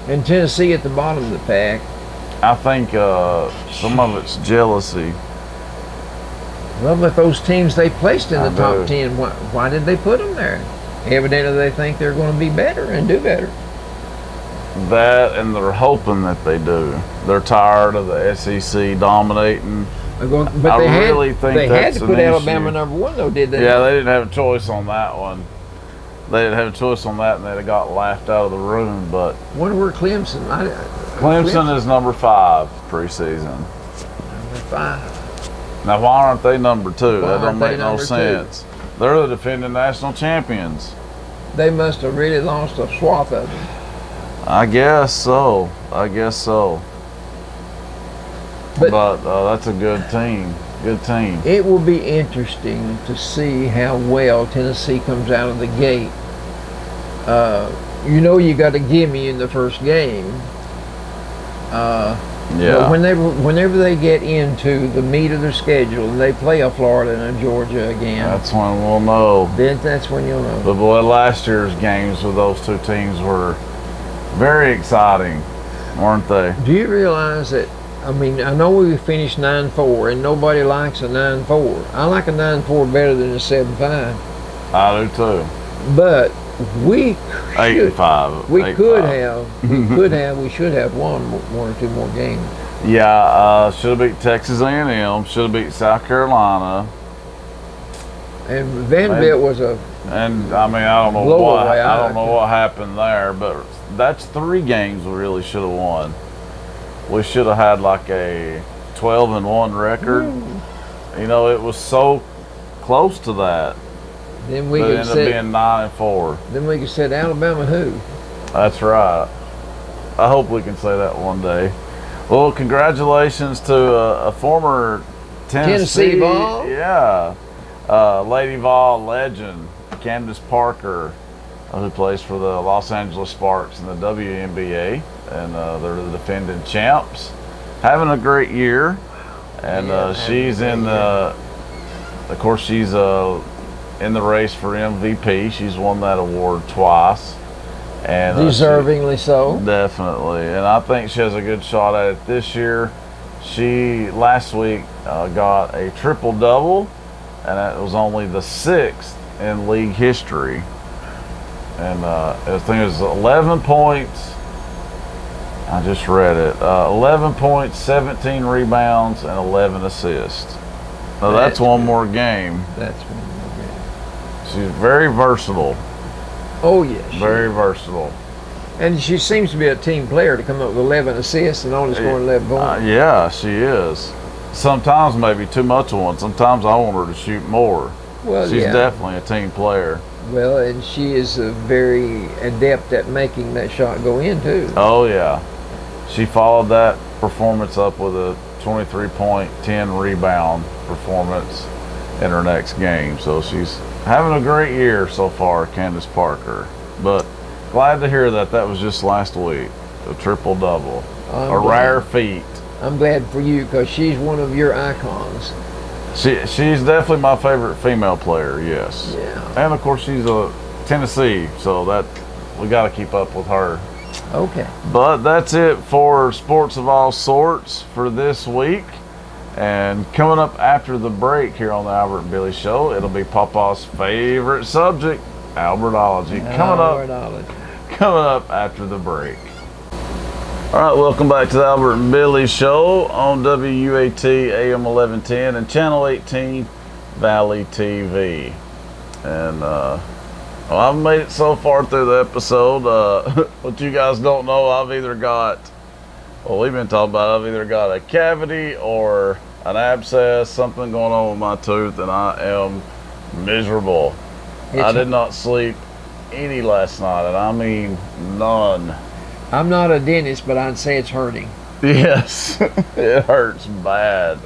and Tennessee at the bottom of the pack. I think some of it's jealousy. Well, but those teams they placed in the top 10, why did they put them there? Evidently they think they're going to be better and do better. That, and they're hoping that they do. They're tired of the SEC dominating. But they had to put Alabama number one, though, did they? Yeah, they didn't have a choice on that one. They didn't have a choice on that, and they'd have got laughed out of the room. But wonder where Clemson. Clemson is number 5 preseason. Number 5. Now, why aren't they number 2? That don't make no sense. They're the defending national champions. They must have really lost a swath of them. I guess so. But that's a good team. Good team. It will be interesting to see how well Tennessee comes out of the gate. You got a gimme in the first game. But whenever they get into the meat of their schedule and they play a Florida and a Georgia again, that's when we'll know. Then that's when you'll know. But boy, last year's games with those two teams were very exciting, weren't they? Do you realize that? I mean, I know we finished 9-4, and nobody likes a 9-4. I like a 9-4 better than a 7-5. I do too. But we 8-5. We should have won one or two more games. Yeah, should have beat Texas A&M. Should have beat South Carolina. And Vanderbilt was a. And I mean, I don't know what happened there, but that's 3 games we really should have won. We should have had like a 12-1 record. It was so close to that. Then we could end up being 9-4. Then we could say Alabama who? That's right. I hope we can say that one day. Well, congratulations to a former Tennessee Vol. Yeah. Lady Vol legend, Candace Parker, who plays for the Los Angeles Sparks in the WNBA, and they're the defending champs. Having a great year, and she's in the. Of course, she's in the race for MVP. She's won that award twice, and deservingly so. Definitely, and I think she has a good shot at it this year. She last week got a triple-double, and that was only the 6th in league history. And I think it was 11 points. I just read it. 11 points, 17 rebounds, and 11 assists. Now that's one more game. That's one more game. She's very versatile. Oh yes. Very versatile. And she seems to be a team player to come up with 11 assists and only scoring 11 points. Yeah, she is. Sometimes maybe too much of one. Sometimes I want her to shoot more. Well, she's definitely a team player. Well, and she is very adept at making that shot go in too. Oh yeah. She followed that performance up with a 23-point, 10-rebound performance in her next game. So she's having a great year so far, Candace Parker. But glad to hear that was just last week, a triple-double, a rare feat. I'm glad for you because she's one of your icons. She's definitely my favorite female player, yes. Yeah. And of course she's a Tennessee, so that we got to keep up with her. Okay. But that's it for sports of all sorts for this week. And coming up after the break here on the Albert and Billy Show, it'll be Papa's favorite subject, Albertology. Coming up after the break. All right, welcome back to the Albert and Billy Show on WUAT AM 1110 and Channel 18 Valley TV. And well, I've made it so far through the episode. What you guys don't know, I've either got, well, we've been talking about, I've either got a cavity or an abscess, something going on with my tooth, and I am miserable. I did not sleep any last night, and I mean none. I'm not a dentist, but I'd say it's hurting. Yes, it hurts bad.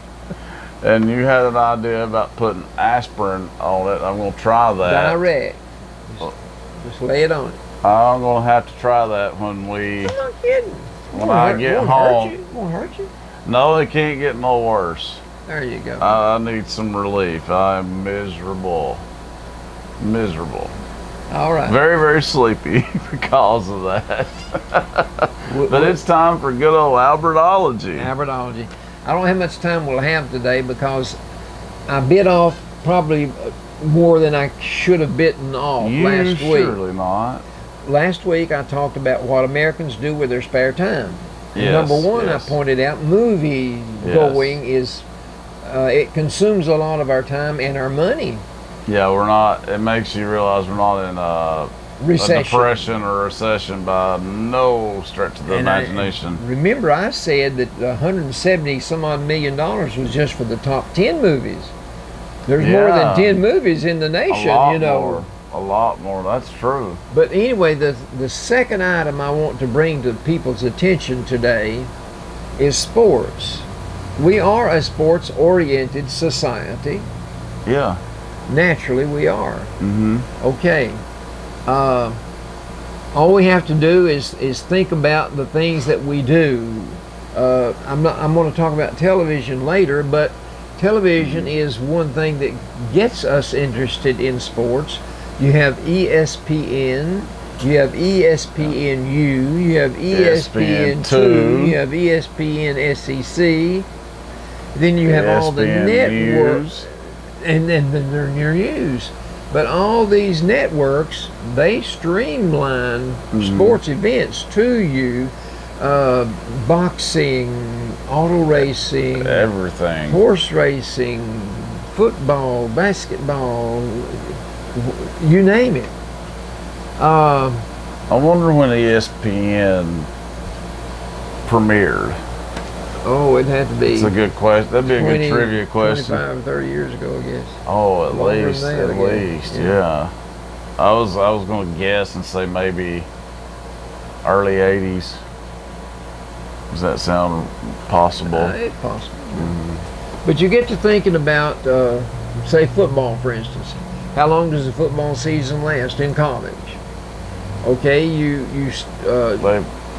And you had an idea about putting aspirin on it. I'm going to try that. Direct. Just lay it on it. I'm going to have to try that when we... I'm not kidding. When I get home. It won't hurt you. No, it can't get no worse. There you go. I need some relief. I'm miserable. Miserable. All right. Very, very sleepy because of that. But it's time for good old Albertology. Albertology. I don't know how much time we'll have today because I bit off probably more than I should have bitten off last week. Surely not. Last week I talked about what Americans do with their spare time. Yes, Number one, yes. I pointed out movie going is, it consumes a lot of our time and our money. Yeah, we're not, it makes you realize we're not in a depression or recession by no stretch of the imagination. Remember, I said that 170 some odd $1 million was just for the top 10 movies. There's more than 10 movies in the nation, you know. A lot more, that's true. But anyway, the second item I want to bring to people's attention today is sports. We are a sports-oriented society. Yeah. Naturally, we are. Mm-hmm. Okay. All we have to do is think about the things that we do. I'm going to talk about television later, but television is one thing that gets us interested in sports. You have ESPN, you have ESPNU, you have ESPN2, you have ESPN SEC, then you have all the networks, and then they're near news. But all these networks, they streamline sports events to you. Boxing, auto racing, everything, horse racing, football, basketball, you name it. I wonder when ESPN premiered. Oh, it'd have to be. It's a good question. That'd be a good trivia question. 25, 30 years ago, I guess. Oh, at least, yeah. I was going to guess and say maybe early 80s. Does that sound possible? It's possible. But you get to thinking about, say, football, for instance. How long does the football season last in college? Okay,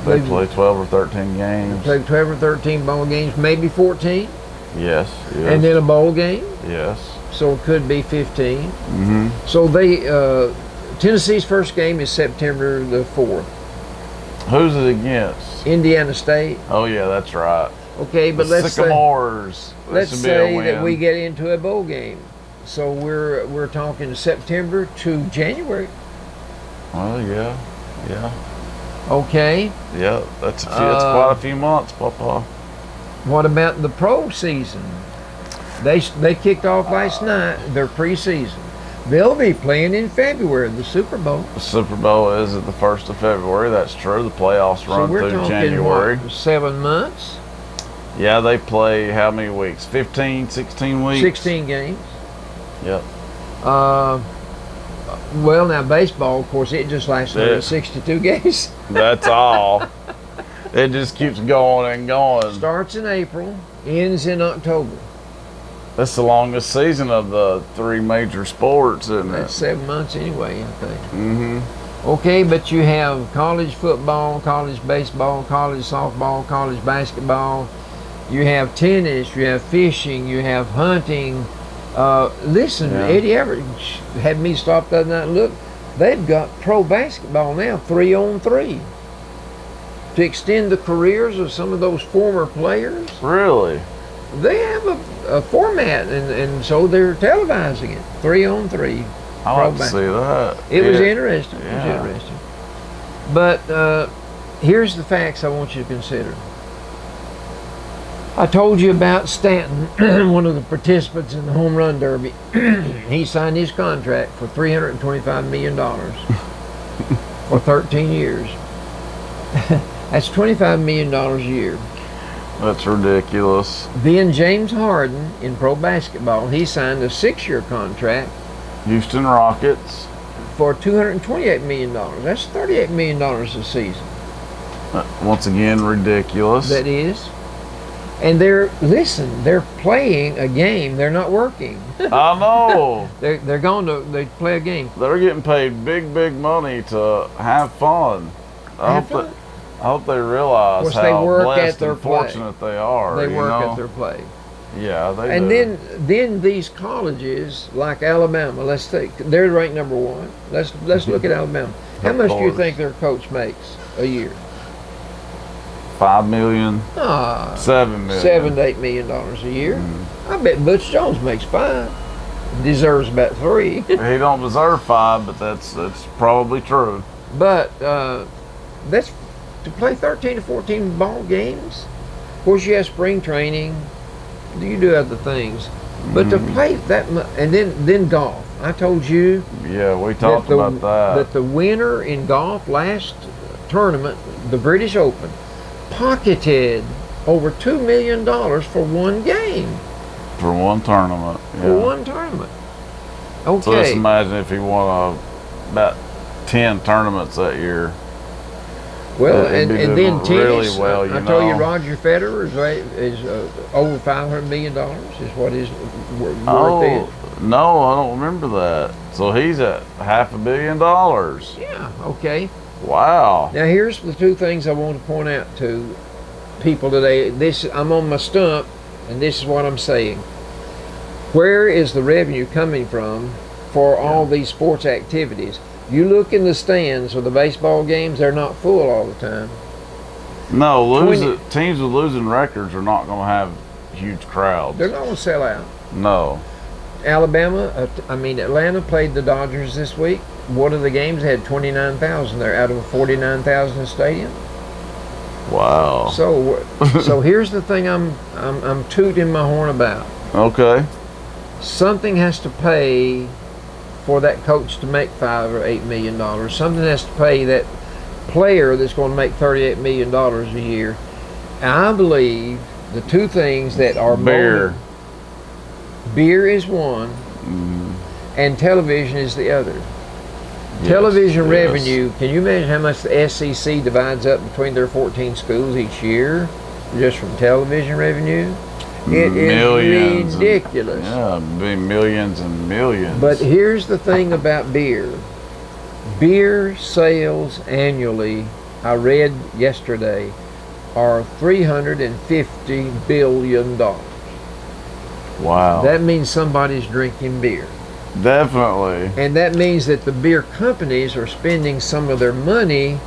They play 12 or 13 games. play 12 or 13 ball games, maybe 14, Yes. and then a bowl game, Yes. so it could be 15. Mm-hmm. So Tennessee's first game is September the 4th. Who's it against? Indiana State. Oh yeah, that's right. Okay, but The let's say, Sycamores. let's This would be a say that win. we get into a bowl game. So we're talking September to January. Well, yeah. Okay. Yeah, that's quite a few months, Papa. What about the pro season? They kicked off last night their preseason. They'll be playing in February, the Super Bowl. The Super Bowl is at the 1st of February. That's true. The playoffs So run we're through talking January. what, 7 months, Yeah, they play how many weeks? 15, 16 weeks? 16 games. Yep. Well, now baseball, of course, it just lasts Yeah. 62 games. That's all. It just keeps going and going. Starts in April, ends in October. That's the longest season of the 3 major sports, isn't That's it? 7 months anyway, I think. Mm-hmm. Okay, but you have college football, college baseball, college softball, college basketball. You have tennis, you have fishing, you have hunting. Listen, Yeah. Eddie Everett had me stop that night and look. They've got pro basketball now, 3-on-3. To extend the careers of some of those former players, Really? they have a format, and so they're televising it, 3-on-3. I Pro like to see that. It was Yeah. interesting. It Yeah. was interesting. But here's the facts I want you to consider. I told you about Stanton, one of the participants in the home run derby. He signed his contract for $325 million for 13 years. That's $25 million a year. That's ridiculous. Then James Harden in pro basketball, he signed a 6-year contract Houston Rockets. for $228 million. That's $38 million a season. Once again, ridiculous. That is. And they're playing a game. They're not working. I know. They're going to play a game. They're getting paid big money to have fun. I hope they realize Of course, they how work blessed at their and play. fortunate they are. They you work know? at their play. Yeah, they And do. then these colleges like Alabama, let's take, they're ranked number 1. Let's look at Alabama. How Of much do you course. think their coach makes a year? $5 million, Ah, $7 million. $7 to $8 million a year. Mm-hmm. I bet Butch Jones makes 5. Deserves about 3. He don't deserve 5, but that's probably true. But that's to play 13 to 14 ball games. Of course, you have spring training. You do other things, but to play that much, and then golf. I told you Yeah, we talked about that the winner in golf last tournament, the British Open, pocketed over $2 million for one game, for one tournament. Yeah. for one tournament. So just Okay. imagine if he won about 10 tournaments that year. Well, He'd and be then doing really tennis. well, I you told you know. Roger Federer is over $500 million is what his worth Oh, is. no, I don't remember that. So he's at $500 million. Yeah. Okay. Wow. Now here's the 2 things I want to point out to people today. I'm on my stump, and this is what I'm saying. Where is the revenue coming from for all these sports activities? You look in the stands of the baseball games; they're not full all the time. No, 20 teams with losing records are not going to have huge crowds. They're not going to sell out. No. Atlanta played the Dodgers this week. One of the games had 29,000 there out of a 49,000 stadium. Wow. So here's the thing I'm tooting my horn about. Okay. Something has to pay for that coach to make $5 or $8 million. Something has to pay that player that's going to make $38 million a year. And I believe the 2 things that are Beer. Beer is one, and television is the other. Television yes. revenue, can you imagine how much the SEC divides up between their 14 schools each year just from television revenue? It Millions is ridiculous. Yeah, it'd be millions and millions. But here's the thing about beer. beer sales annually, I read yesterday, are $350 billion. Wow. That means somebody's drinking beer. Definitely. And that means that the beer companies are spending some of their money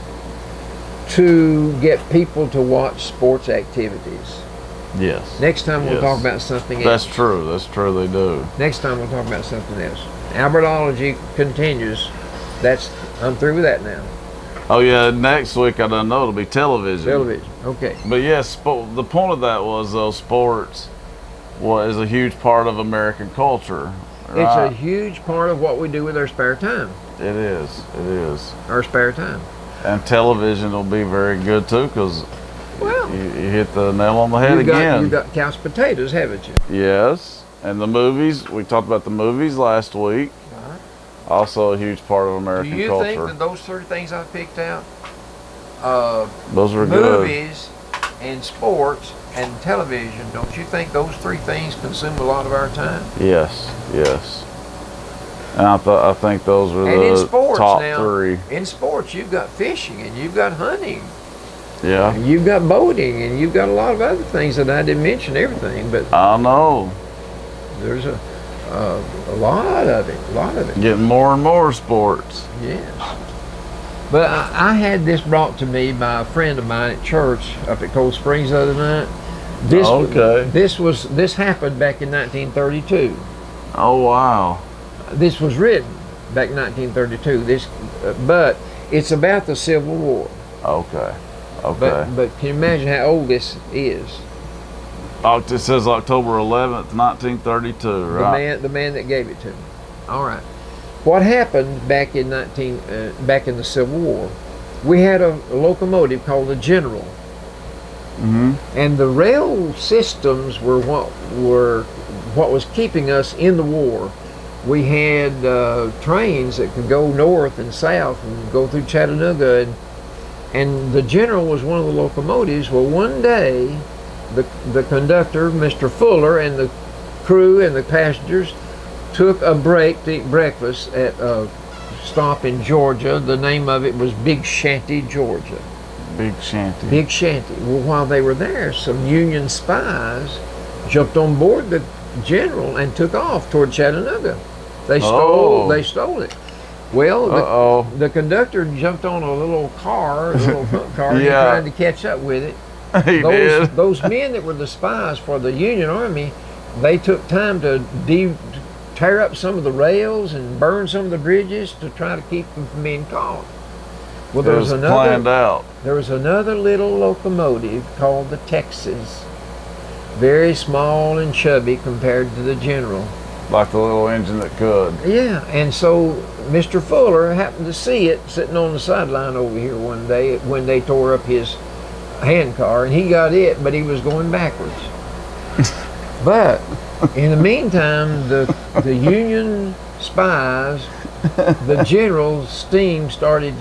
to get people to watch sports activities. Yes. Next time we'll Yes. talk about something else. That's true. That's true. They do. Next time we'll talk about something else. Albertology continues. I'm through with that now. Oh yeah. Next week I don't know. It'll be television. Television. Okay. But yes, the point of that was though sports is a huge part of American culture. It's Right? a huge part of what we do with our spare time. It is. It is. Our spare time. And television will be very good too, because Well, you hit the nail on the head again. You've got couch potatoes, haven't you? Yes. And the movies. We talked about the movies last week. Right. Also a huge part of Do American you culture. think that those three things I picked out, Those were good. movies and sports and television, don't you think those three things consume a lot of our time? Yes. Yes. And I think those were And in the sports top now, three. in sports, you've got fishing and you've got hunting. Yeah. And you've got boating and you've got a lot of other things that I didn't mention everything, but I know. there's a lot of it. Getting more and more sports. Yes. But I had this brought to me by a friend of mine at church up at Cold Springs the other night. Okay. This happened back in 1932. Oh wow. This was written back in 1932. But it's about the Civil War. Okay. Okay. But can you imagine how old this is? It says October 11th, 1932, right? The man that gave it to me. All right. What happened back in the Civil War? We had a locomotive called the General, and the rail systems were what was keeping us in the war. We had trains that could go north and south and go through Chattanooga, and the General was one of the locomotives. Well, one day, the conductor, Mr. Fuller, and the crew and the passengers took a break to eat breakfast at a stop in Georgia. The name of it was Big Shanty, Georgia. Big Shanty. Big Shanty. Well, while they were there, some Union spies jumped on board the General and took off toward Chattanooga. They stole it. Well, the conductor jumped on a little front car, and he tried to catch up with it. He did. Those men that were the spies for the Union Army, they took time to tear up some of the rails and burn some of the bridges to try to keep them from being caught. Well, there was planned out. There was another little locomotive called the Texas, very small and chubby compared to the General. Like the little engine that could. Yeah, and so Mr. Fuller happened to see it sitting on the sideline over here one day when they tore up his hand car, and he got it, but he was going backwards. But in the meantime, the Union spies, the General's steam started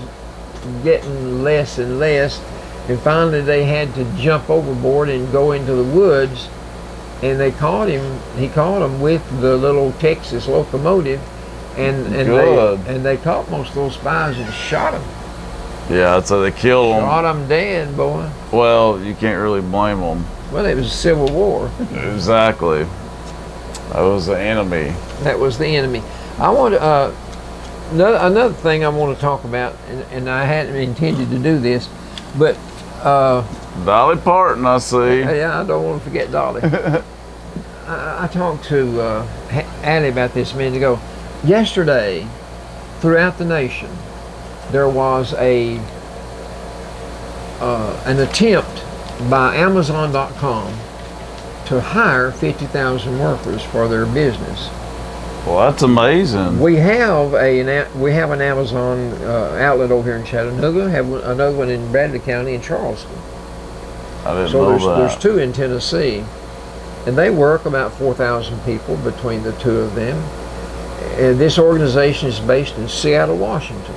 getting less and less, and finally they had to jump overboard and go into the woods, and they caught him. He caught them with the little Texas locomotive, and they caught most of those spies and shot them. Yeah, so they killed them. Shot them dead, boy. Well, you can't really blame them. Well, it was a Civil War. Exactly. That was the enemy. That was the enemy. I want to, another thing I want to talk about, and I hadn't intended to do this, but Dolly Parton, I see. yeah, I don't want to forget Dolly. I talked to Allie about this a minute ago. Yesterday, throughout the nation, there was an attempt by Amazon.com to hire 50,000 workers for their business. Well, that's amazing. We have an Amazon outlet over here in Chattanooga. Have another one in Bradley County in Charleston. I didn't know that. There's two in Tennessee, and they work about 4,000 people between the two of them. And this organization is based in Seattle, Washington.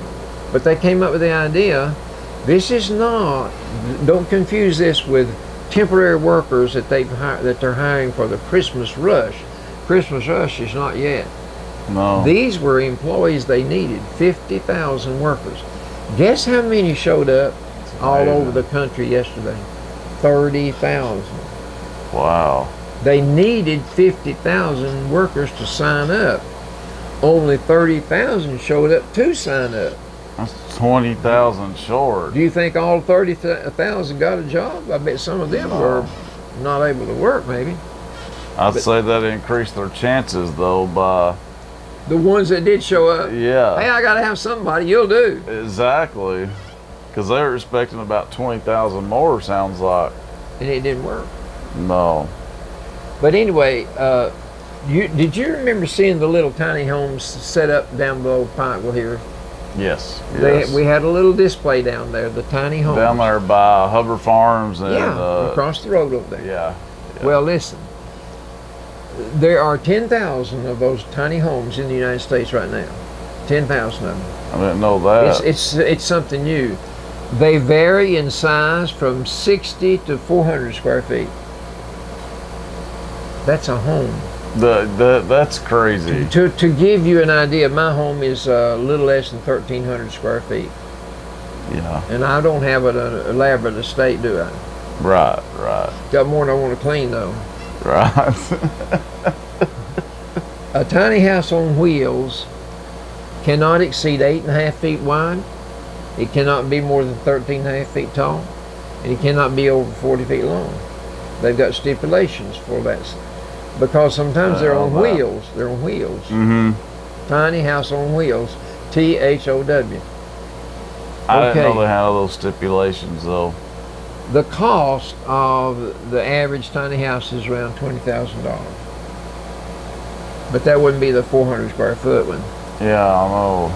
But they came up with the idea. This is not. Don't confuse this with temporary workers that they're hiring for the Christmas rush. Christmas rush is not yet. No. These were employees they needed, 50,000 workers. Guess how many showed up all over the country yesterday? 30,000. Wow. They needed 50,000 workers to sign up. Only 30,000 showed up to sign up. That's 20,000 short. Do you think all 30,000 got a job? I bet some of them were not able to work, maybe. I'd say that increased their chances, though, by... The ones that did show up, Yeah. hey, I got to have somebody, you'll do. Exactly. Because they were expecting about 20,000 more, sounds like. And it didn't work. No. But anyway, did you remember seeing the little tiny homes set up down below Pikeville here? Yes. Yes. We had a little display down there, the tiny homes. Down there by Hubbard Farms and... across the road over there. Yeah. Well, listen. There are 10,000 of those tiny homes in the United States right now. 10,000 of them. I didn't know that. It's something new. They vary in size from 60 to 400 square feet. That's a home. That's crazy. To give you an idea, my home is a little less than 1,300 square feet. Yeah. And I don't have an elaborate estate, do I? Right, right. Got more than I want to clean, though. Right. A tiny house on wheels cannot exceed 8.5 feet wide. It cannot be more than 13.5 feet tall. And it cannot be over 40 feet long. They've got stipulations for that. Because sometimes they're on wheels. They're on wheels. Mm-hmm. Tiny house on wheels. THOW. I didn't know they had all those stipulations, though. The cost of the average tiny house is around $20,000. But that wouldn't be the 400 square foot one. Yeah, I know.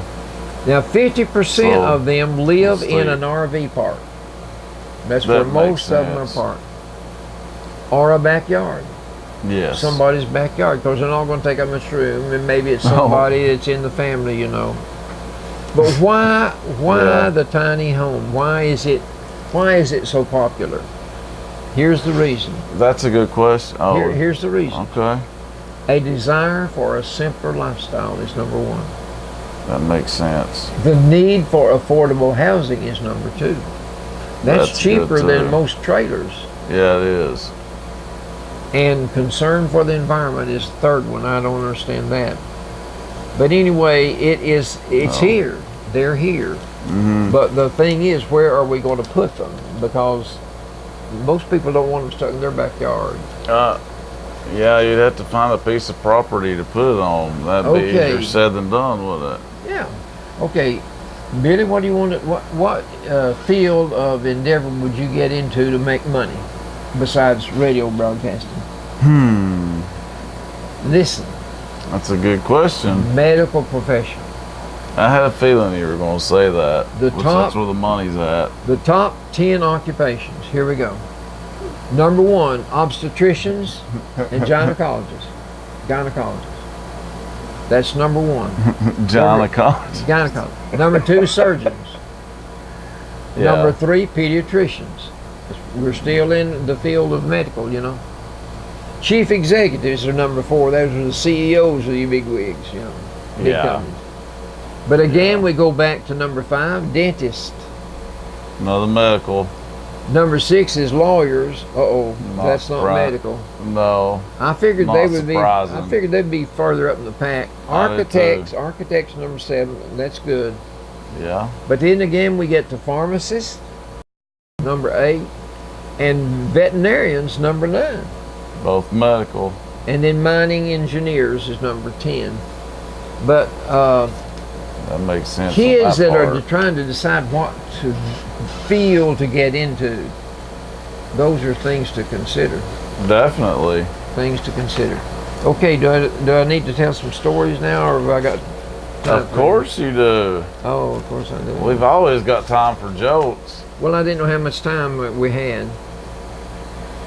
Now, 50% of them live in an RV park. That's where most of them are parked. Or a backyard. Yes. Somebody's backyard, because they're not going to take up much room, and maybe it's somebody that's in the family, you know. But why the tiny home? Why is it so popular? Here's the reason. That's a good question. Oh, here's the reason. Okay. A desire for a simpler lifestyle is number one. That makes sense. The need for affordable housing is number two. That's cheaper than most trailers. Yeah, it is. And concern for the environment is the third one. I don't understand that. But anyway, it's here. They're here. Mm-hmm. But the thing is, where are we going to put them? Because most people don't want them stuck in their backyard. Yeah, you'd have to find a piece of property to put it on. That'd be easier said than done, wouldn't it? Yeah. Okay. Billy, what do you want to, what field of endeavor would you get into to make money besides radio broadcasting? Listen. That's a good question. Medical profession. I had a feeling you were going to say that. That's where the money's at. The top 10 occupations. Here we go. Number one, obstetricians and gynecologists. Gynecologists. That's number one. Gynecologists. Number two, surgeons. Yeah. Number three, pediatricians. We're still in the field of medical, you know. Chief executives are number four. Those are the CEOs of the big wigs, you know. Big companies. But again, we go back to number five, dentist. Another medical. Number six is lawyers. That's not medical. No. I figured they would be. Surprising. I figured they'd be further up in the pack. Architects. Architects number seven. That's good. Yeah. But then again, we get to pharmacists, number 8, and veterinarians, number 9. Both medical. And then mining engineers is number 10. But that makes sense. Kids that are trying to decide what to field to get into, those are things to consider. Definitely. Things to consider. Okay, do I need to tell some stories now, or have I got time? Of course you do. Oh, of course I do. We've always got time for jokes. Well, I didn't know how much time we had.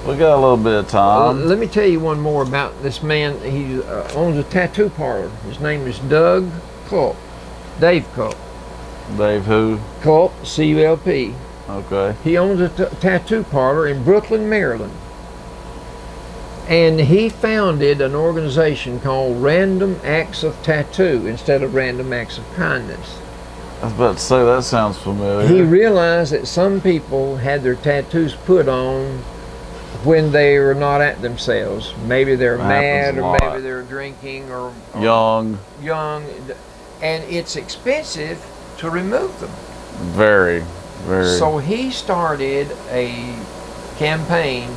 We got a little bit of time. Let me tell you one more about this man. He owns a tattoo parlor. His name is Doug Culp. Dave Culp. Dave who? Culp, C-U-L-P. Okay. He owns a tattoo parlor in Brooklyn, Maryland. And he founded an organization called Random Acts of Tattoo instead of Random Acts of Kindness. I was about to say, that sounds familiar. He realized that some people had their tattoos put on when they were not at themselves. Maybe they're That mad, happens a or lot. maybe they're drinking, or Young. and it's expensive to remove them. Very, very. So he started a campaign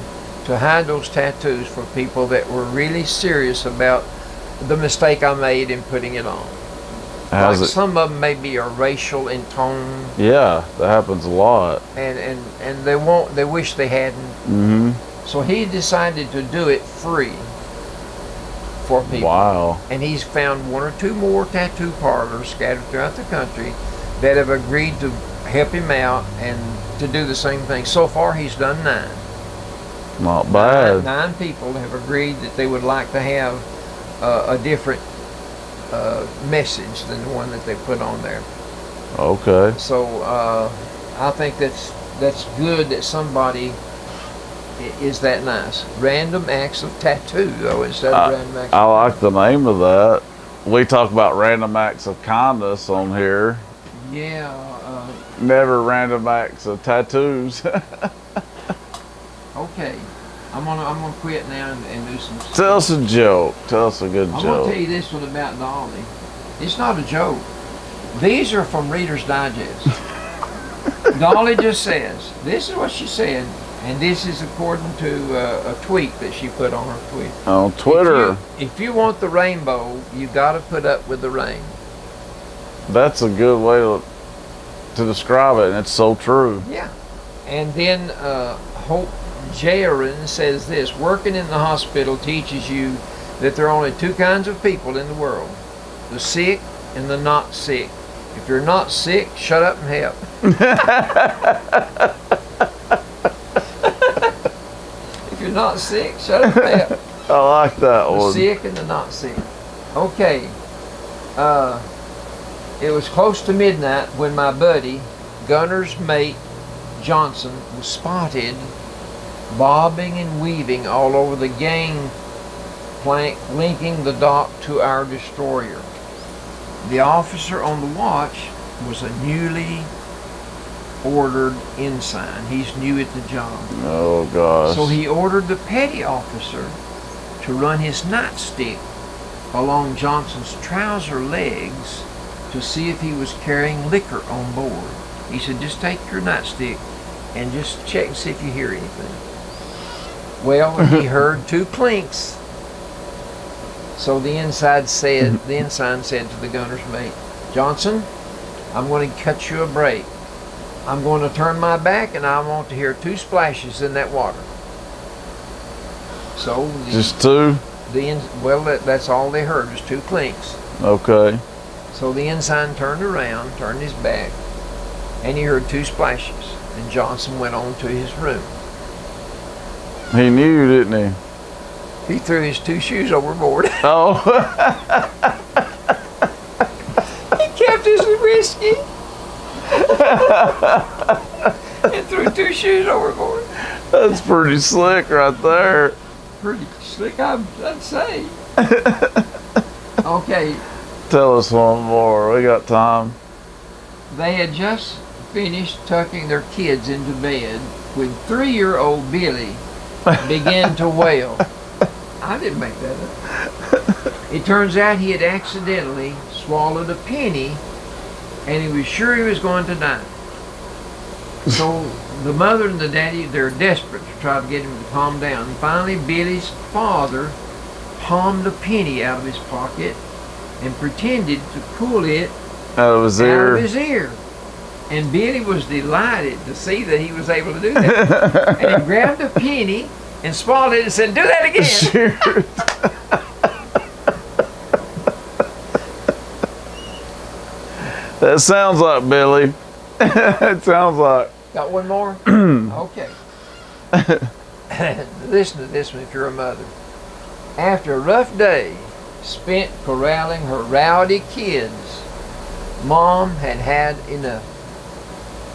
to hide those tattoos for people that were really serious about the mistake I made in putting it on. How's Like it? some of them maybe are racial in tone, Yeah, that happens a lot. and they wish they hadn't. Mm-hmm. So he decided to do it free for people. Wow. And he's found one or two more tattoo parlors scattered throughout the country that have agreed to help him out and to do the same thing. So far, he's done 9. Not bad. 9 people have agreed that they would like to have a different message than the one that they put on there. Okay. So I think that's good that somebody is that nice. Random Acts of Tattoo, though, instead of Random Acts I of like the name of that. We talk about random acts of kindness on here. Yeah. Never random acts of tattoos. Okay. I'm gonna quit now and do some. Tell us a joke. Tell us a good I'm gonna joke. tell you this one about Dolly. It's not a joke. These are from Reader's Digest. Dolly just says, this is what she said, and this is according to a tweet that she put on her tweet. On Twitter. If you want the rainbow, you got to put up with the rain. That's a good way to describe it, and it's so true. Yeah. And then Hope Jaron says this: working in the hospital teaches you that there are only 2 kinds of people in the world: the sick and the not sick. If you're not sick, shut up and help. If you're not sick, shut up and help. I like that The one. sick and the not sick. Okay. It was close to midnight when my buddy, gunner's mate Johnson, was spotted bobbing and weaving all over the gang plank linking the dock to our destroyer. The officer on the watch was a newly ordered ensign. He's new at the job. Oh gosh. So he ordered the petty officer to run his nightstick along Johnson's trouser legs to see if he was carrying liquor on board. He said, just take your nightstick and just check and see if you hear anything. Well, he heard 2 clinks. So the ensign said to the gunner's mate, Johnson, I'm going to cut you a break. I'm going to turn my back and I want to hear 2 splashes in that water. So Just 2? That's all they heard was 2 clinks. Okay. So the ensign turned around, turned his back, and he heard 2 splashes. And Johnson went on to his room. He knew, didn't he? He threw his 2 shoes overboard. Oh. He kept his whiskey and threw 2 shoes overboard. That's pretty slick right there. Pretty slick, I'd say. Okay, Tell us one more. We got time. they had just finished tucking their kids into bed when 3-year-old Billy began to wail. I didn't make that up. It turns out he had accidentally swallowed a penny and he was sure he was going to die. So the mother and the daddy, they're desperate to try to get him to calm down. And finally, Billy's father palmed a penny out of his pocket and pretended to pull it Out of his out ear. of his ear. And Billy was delighted to see that he was able to do that. And he grabbed a penny and swallowed it and said, do that again. Sure. That sounds like Billy. It sounds like. Got one more? Okay. Listen to this one if you're a mother. After a rough day spent corralling her rowdy kids, Mom had had enough.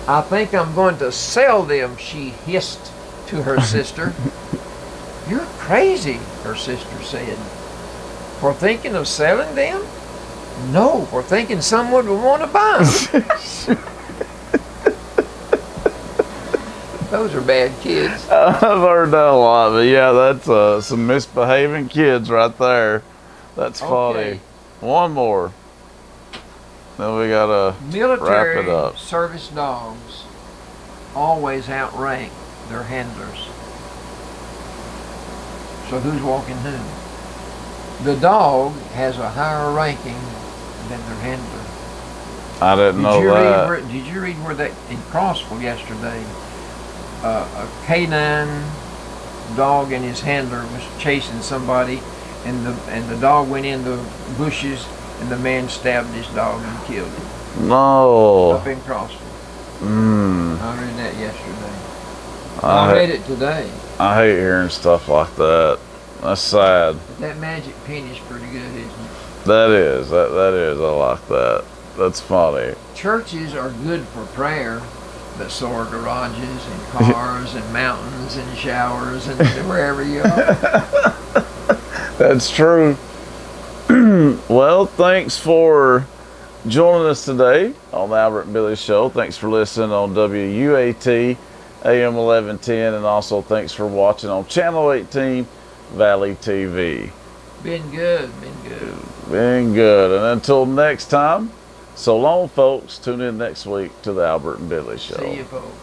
I think I'm going to sell them, she hissed to her sister. You're crazy, her sister said. For thinking of selling them? No, for thinking someone would want to buy them. Those are bad kids. I've heard that a lot, but yeah, that's some misbehaving kids right there. That's funny. Okay. One more. Then we gotta wrap it Military up. service dogs always outrank their handlers. So who's walking who? The dog has a higher ranking than their handler. I didn't know that. Did you read where that in Crossville yesterday? A canine dog and his handler was chasing somebody, and the dog went in the bushes, and the man stabbed his dog and killed him. No. Up in Crossville. I read that yesterday. I read it today. I hate hearing stuff like that. That's sad. But that magic penny's pretty good, isn't it? That is. That is. I like that. That's funny. Churches are good for prayer, but so are garages and cars and mountains and showers and wherever you are. That's true. Well, thanks for joining us today on the Albert and Billy Show. Thanks for listening on WUAT AM 1110, and also thanks for watching on Channel 18 Valley TV. Been good, been good. Been good. And until next time, so long, folks. Tune in next week to the Albert and Billy Show. See you, folks.